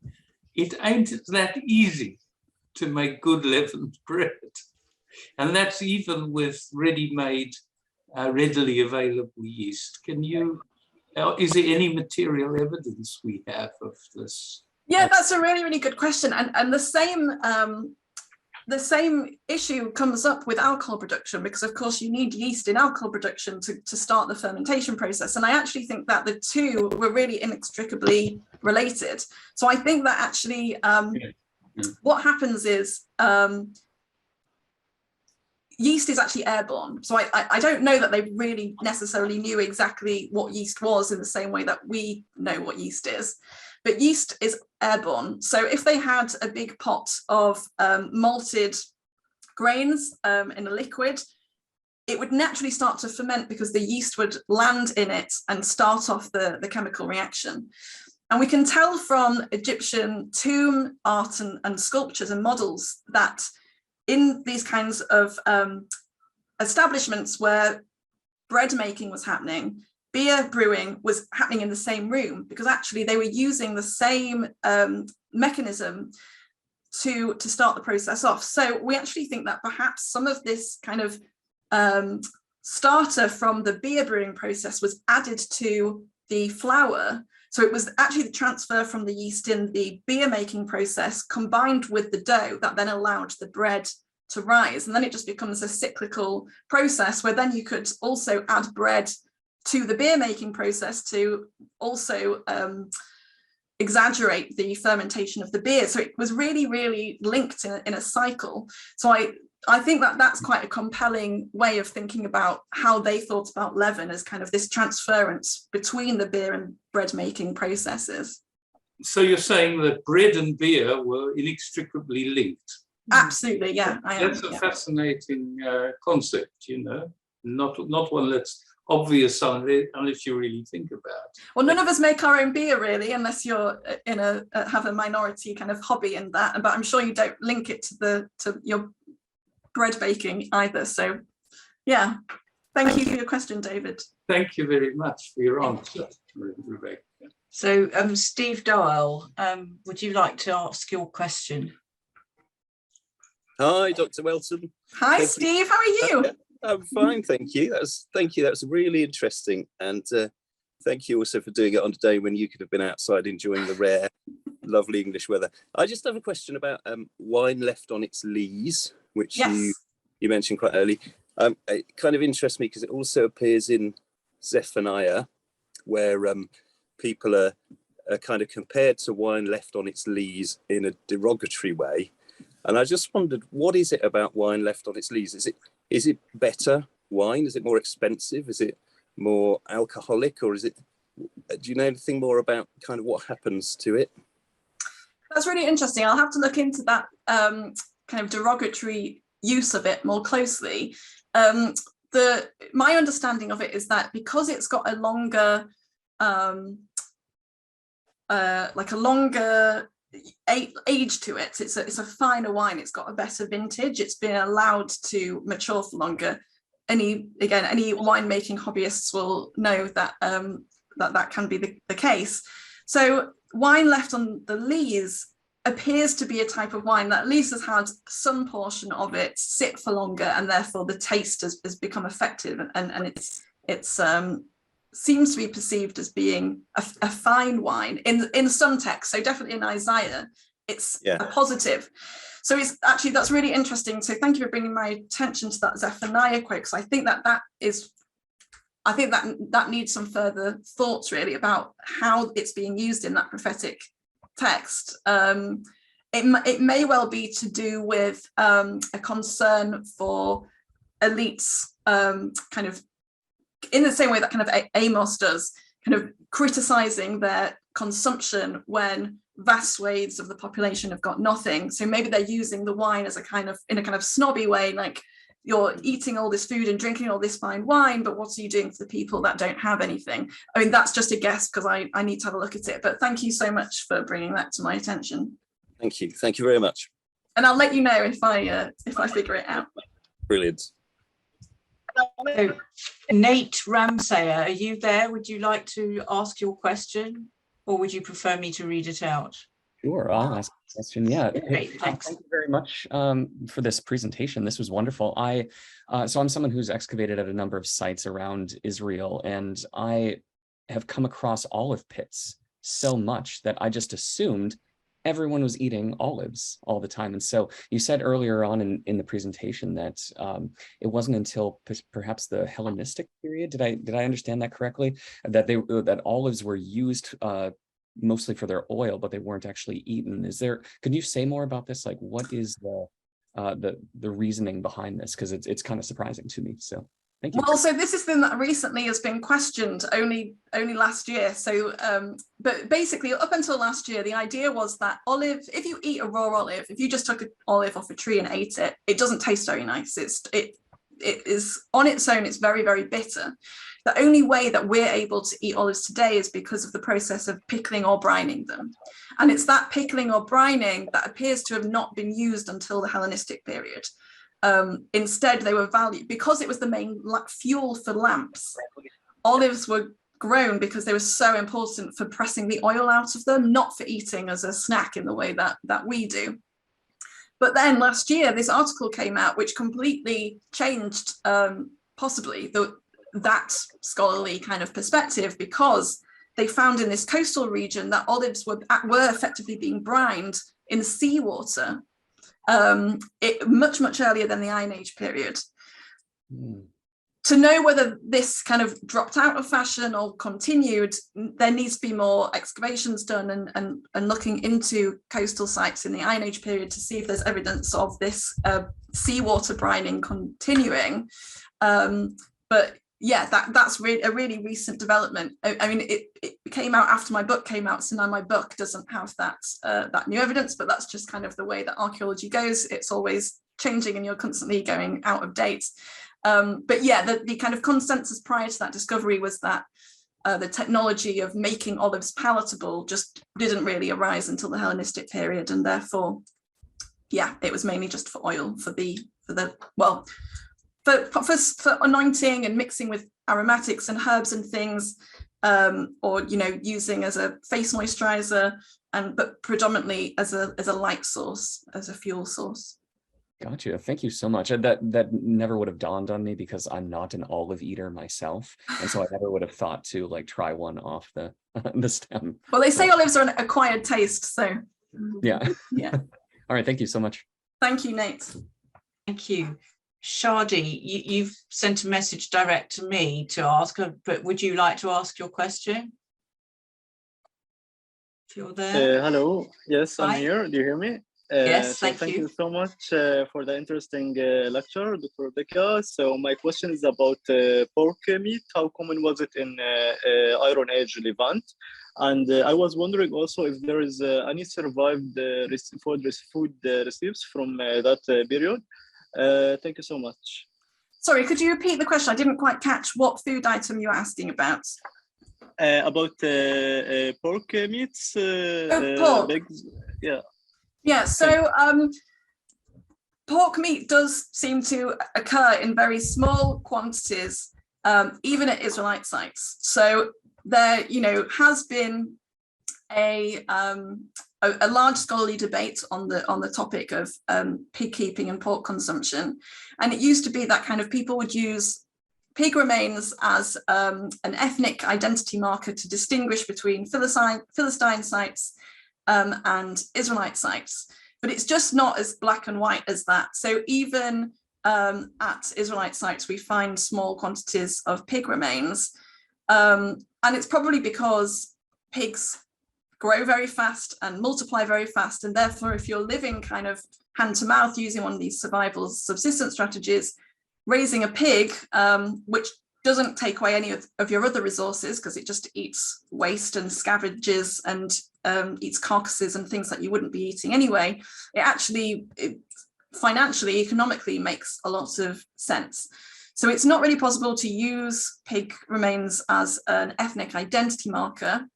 it ain't that easy to make good leavened bread. And that's even with ready-made readily available yeast. Can you, is there any material evidence we have of this? Yeah, that's a really, really good question. And the same issue comes up with alcohol production, because of course you need yeast in alcohol production to start the fermentation process. And I actually think that the two were really inextricably related. So I think that actually what happens is yeast is actually airborne. So I don't know that they really necessarily knew exactly what yeast was in the same way that we know what yeast is. But yeast is airborne. So if they had a big pot of malted grains in a liquid, it would naturally start to ferment because the yeast would land in it and start off the chemical reaction. And we can tell from Egyptian tomb art and sculptures and models that in these kinds of establishments where bread making was happening, beer brewing was happening in the same room, because actually they were using the same mechanism to start the process off. So we actually think that perhaps some of this kind of starter from the beer brewing process was added to the flour. So it was actually the transfer from the yeast in the beer making process combined with the dough that then allowed the bread to rise. And then it just becomes a cyclical process where then you could also add bread to the beer making process to also exaggerate the fermentation of the beer. So it was really, really linked in a cycle. So I think that that's quite a compelling way of thinking about how they thought about leaven as kind of this transference between the beer and bread making processes. So you're saying that bread and beer were inextricably linked? Absolutely, yeah. That's a fascinating concept, you know, not one that's obvious unless you really think about it. Well, none of us make our own beer really, unless you're in have a minority kind of hobby in that. But I'm sure you don't link it to your bread baking either. So, yeah. Thank you for your question, David. Thank you very much for your answer, Rebecca. So, Steve Doyle, would you like to ask your question? Hi, Dr. Welton. Hi, Steve. How are you? I'm fine, thank you. That was really interesting, and thank you also for doing it on a day when you could have been outside enjoying the rare, lovely English weather. I just have a question about wine left on its lees, which you mentioned quite early. It kind of interests me because it also appears in Zephaniah, where people are kind of compared to wine left on its lees in a derogatory way. And I just wondered, what is it about wine left on its lees? Is it better wine? Is it more expensive? Is it more alcoholic? Or do you know anything more about kind of what happens to it? That's really interesting. I'll have to look into that kind of derogatory use of it more closely. My understanding of it is that because it's got a longer, age to it, it's a finer wine, it's got a better vintage, it's been allowed to mature for longer. Any winemaking hobbyists will know that that can be the case. So wine left on the lees appears to be a type of wine that at least has had some portion of it sit for longer, and therefore the taste has become effective, and it's seems to be perceived as being a fine wine in some texts. So definitely in Isaiah, it's a positive. So it's actually, that's really interesting. So thank you for bringing my attention to that Zephaniah quote, because I think that needs some further thoughts really about how it's being used in that prophetic text. It may well be to do with a concern for elites, kind of in the same way that kind of Amos does, kind of criticizing their consumption when vast swathes of the population have got nothing. So maybe they're using the wine as in a kind of snobby way, like, you're eating all this food and drinking all this fine wine, but what are you doing for the people that don't have anything? I mean, that's just a guess because I need to have a look at it. But thank you so much for bringing that to my attention. Thank you. Thank you very much. And I'll let you know if I figure it out. Brilliant. So, Nate Ramsayer, are you there? Would you like to ask your question, or would you prefer me to read it out? Sure, I'll ask a question. Yeah, Great, thanks. Thank you very much for this presentation. This was wonderful. So I'm someone who's excavated at a number of sites around Israel, and I have come across olive pits so much that I just assumed everyone was eating olives all the time. And so you said earlier on in the presentation that it wasn't until perhaps the Hellenistic period, did I understand that correctly, that olives were used mostly for their oil, but they weren't actually eaten? Can you say more about this? Like, what is the reasoning behind this? Because it's kind of surprising to me. So thank you. Well, so this is something that recently has been questioned only last year. So, but basically up until last year, the idea was that if you eat a raw olive, if you just took an olive off a tree and ate it, it doesn't taste very nice. It is on its own, it's very, very bitter. The only way that we're able to eat olives today is because of the process of pickling or brining them. And it's that pickling or brining that appears to have not been used until the Hellenistic period. Instead, they were valued because it was the main fuel for lamps. Olives were grown because they were so important for pressing the oil out of them, not for eating as a snack in the way that we do. But then last year, this article came out which completely changed possibly that scholarly kind of perspective, because they found in this coastal region that olives were effectively being brined in seawater much earlier than the Iron Age period. To know whether this kind of dropped out of fashion or continued, there needs to be more excavations done and looking into coastal sites in the Iron Age period to see if there's evidence of this seawater brining continuing. But yeah, that's a really recent development. I mean, it came out after my book came out, so now my book doesn't have that new evidence, but that's just kind of the way that archaeology goes. It's always changing and you're constantly going out of date. But yeah, the kind of consensus prior to that discovery was that the technology of making olives palatable just didn't really arise until the Hellenistic period, and therefore, yeah, it was mainly just for oil, for anointing and mixing with aromatics and herbs and things, or using as a face moisturizer, but predominantly as a light source, as a fuel source. Gotcha. Thank you so much. That never would have dawned on me because I'm not an olive eater myself, and so I never would have thought to try one off the stem. Well, they say olives are an acquired taste, so yeah. Yeah. All right. Thank you so much. Thank you, Nate. Thank you. Shadi, you've sent a message direct to me to ask, but would you like to ask your question? If you're there. Hello. Yes, Hi. I'm here. Do you hear me? Yes, thank you so much for the interesting lecture, Dr. Rebekah. So my question is about pork meat. How common was it in Iron Age Levant? And I was wondering also if there is any survived food recipes from that period. Thank you so much. Sorry, could you repeat the question? I didn't quite catch what food item you were asking about. About pork meats. Pork. Legs. Yeah. Yeah, so pork meat does seem to occur in very small quantities, even at Israelite sites. So there, has been a large scholarly debate on the topic of pig keeping and pork consumption, and it used to be that kind of people would use pig remains as an ethnic identity marker to distinguish between Philistine sites and Israelite sites, but it's just not as black and white as that. So even at Israelite sites, we find small quantities of pig remains, and it's probably because pigs grow very fast and multiply very fast, and therefore if you're living kind of hand to mouth using one of these survival subsistence strategies, raising a pig, which doesn't take away any of your other resources because it just eats waste and scavenges and eats carcasses and things that you wouldn't be eating anyway, it financially, economically makes a lot of sense. So it's not really possible to use pig remains as an ethnic identity marker,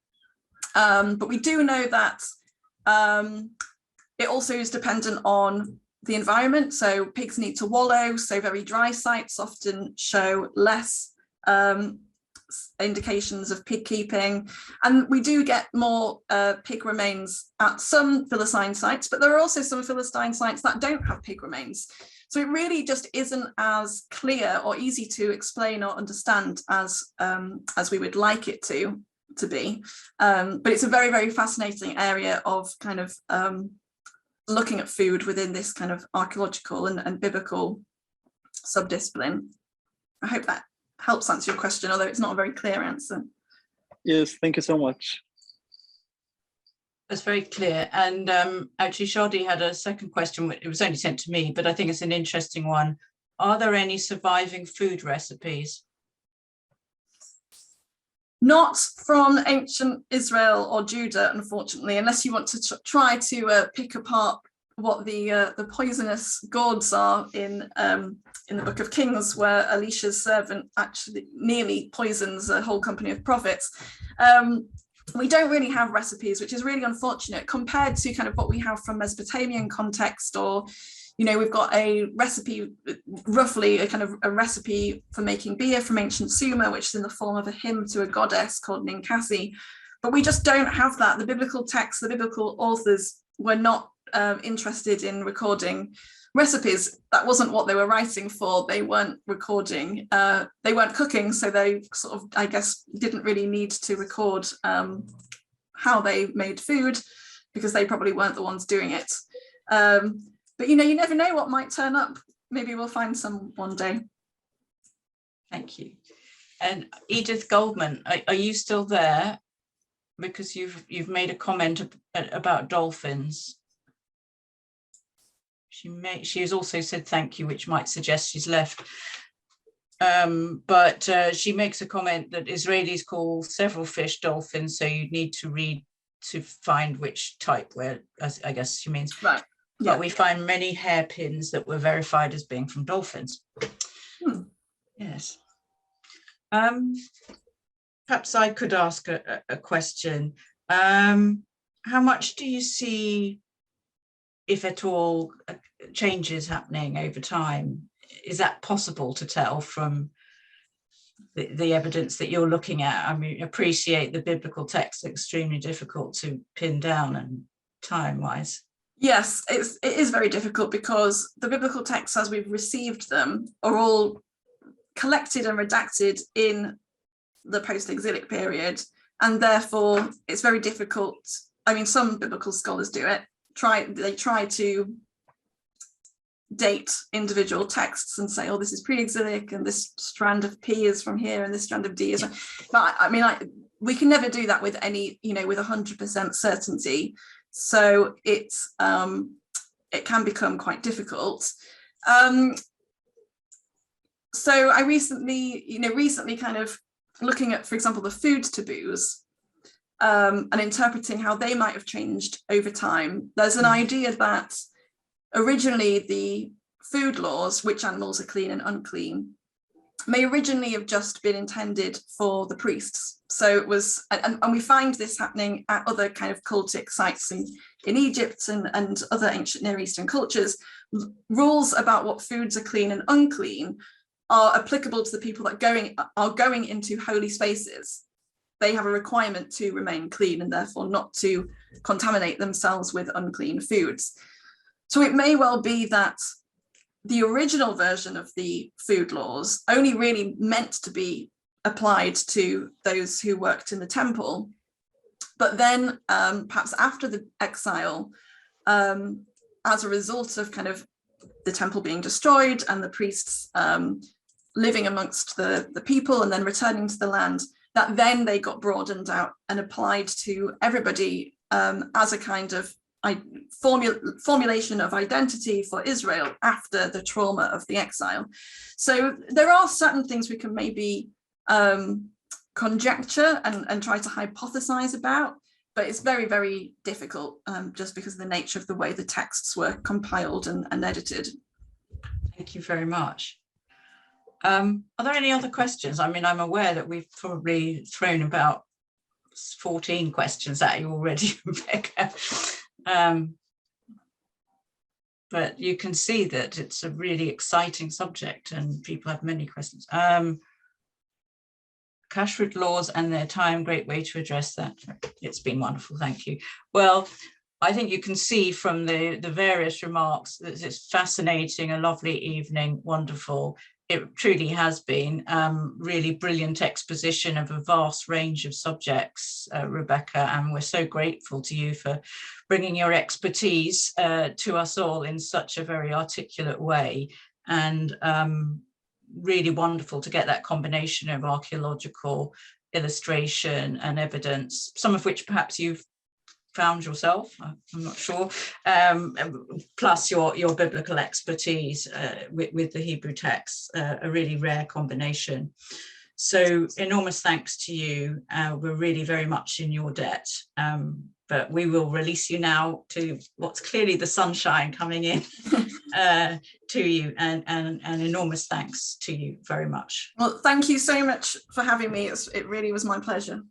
but we do know that it also is dependent on the environment. So pigs need to wallow, so very dry sites often show less indications of pig keeping, and we do get more pig remains at some Philistine sites, but there are also some Philistine sites that don't have pig remains. So it really just isn't as clear or easy to explain or understand as we would like it to be. But it's a very, very fascinating area of kind of looking at food within this kind of archaeological and biblical subdiscipline. I hope that helps answer your question, although it's not a very clear answer. Yes, thank you so much. That's very clear. And actually, Shadi had a second question. It was only sent to me, but I think it's an interesting one. Are there any surviving food recipes? Not from ancient Israel or Judah, unfortunately, unless you want to try to pick apart what the poisonous gourds are in the Book of Kings, where Elisha's servant actually nearly poisons a whole company of prophets. We don't really have recipes, which is really unfortunate compared to kind of what we have from Mesopotamian context, or, you know, we've got a recipe, roughly a kind of a recipe for making beer from ancient Sumer, which is in the form of a hymn to a goddess called Ninkasi. But we just don't have that. The biblical texts, the biblical authors were not interested in recording recipes. That wasn't what they were writing for. They weren't recording, they weren't cooking, so they sort of, I guess, didn't really need to record how they made food, because they probably weren't the ones doing it. But you know, you never know what might turn up. Maybe we'll find some one day. Thank you. And Edith Goldman, are you still there? Because you've made a comment about dolphins. She has also said thank you, which might suggest she's left. But she makes a comment that Israelis call several fish dolphins, so you need to read to find which type, where, as I guess she means. Right. Yeah. But we find many hairpins that were verified as being from dolphins. Yes. Perhaps I could ask a question. How much do you see, if at all, changes happening over time? Is that possible to tell from the evidence that you're looking at? I mean, appreciate the biblical text extremely difficult to pin down and time-wise. Yes, it is very difficult, because the biblical texts as we've received them are all collected and redacted in the post-exilic period, and therefore it's very difficult. I mean, some biblical scholars do it. They try to date individual texts and say, oh, this is pre-exilic, and this strand of P is from here, and this strand of D is. But I mean, we can never do that with any, you know, with 100% certainty. So it can become quite difficult. So I recently kind of looking at, for example, the food taboos, and interpreting how they might have changed over time. There's an idea that originally the food laws, which animals are clean and unclean, may originally have just been intended for the priests. So it was, and we find this happening at other kind of cultic sites in Egypt and other ancient Near Eastern cultures. Rules about what foods are clean and unclean are applicable to the people that are going into holy spaces. They have a requirement to remain clean and therefore not to contaminate themselves with unclean foods. So it may well be that the original version of the food laws only really meant to be applied to those who worked in the temple. But then perhaps after the exile, as a result of kind of the temple being destroyed and the priests living amongst the people and then returning to the land, that then they got broadened out and applied to everybody as a kind of formulation of identity for Israel after the trauma of the exile. So there are certain things we can maybe conjecture and try to hypothesize about, but it's very, very difficult just because of the nature of the way the texts were compiled and edited. Thank you very much. Are there any other questions? I mean, I'm aware that we've probably thrown about 14 questions at you already, Rebekah. But you can see that it's a really exciting subject and people have many questions. Kashrut laws and their time, great way to address that. It's been wonderful, thank you. Well, I think you can see from the various remarks that it's fascinating, a lovely evening, wonderful. It truly has been really brilliant exposition of a vast range of subjects, Rebekah, and we're so grateful to you for bringing your expertise to us all in such a very articulate way, and really wonderful to get that combination of archaeological illustration and evidence, some of which perhaps you've found yourself, I'm not sure, plus your biblical expertise with the Hebrew text, a really rare combination. So enormous thanks to you. We're really very much in your debt, but we will release you now to what's clearly the sunshine coming in to you, and enormous thanks to you very much. Well, thank you so much for having me. It really was my pleasure.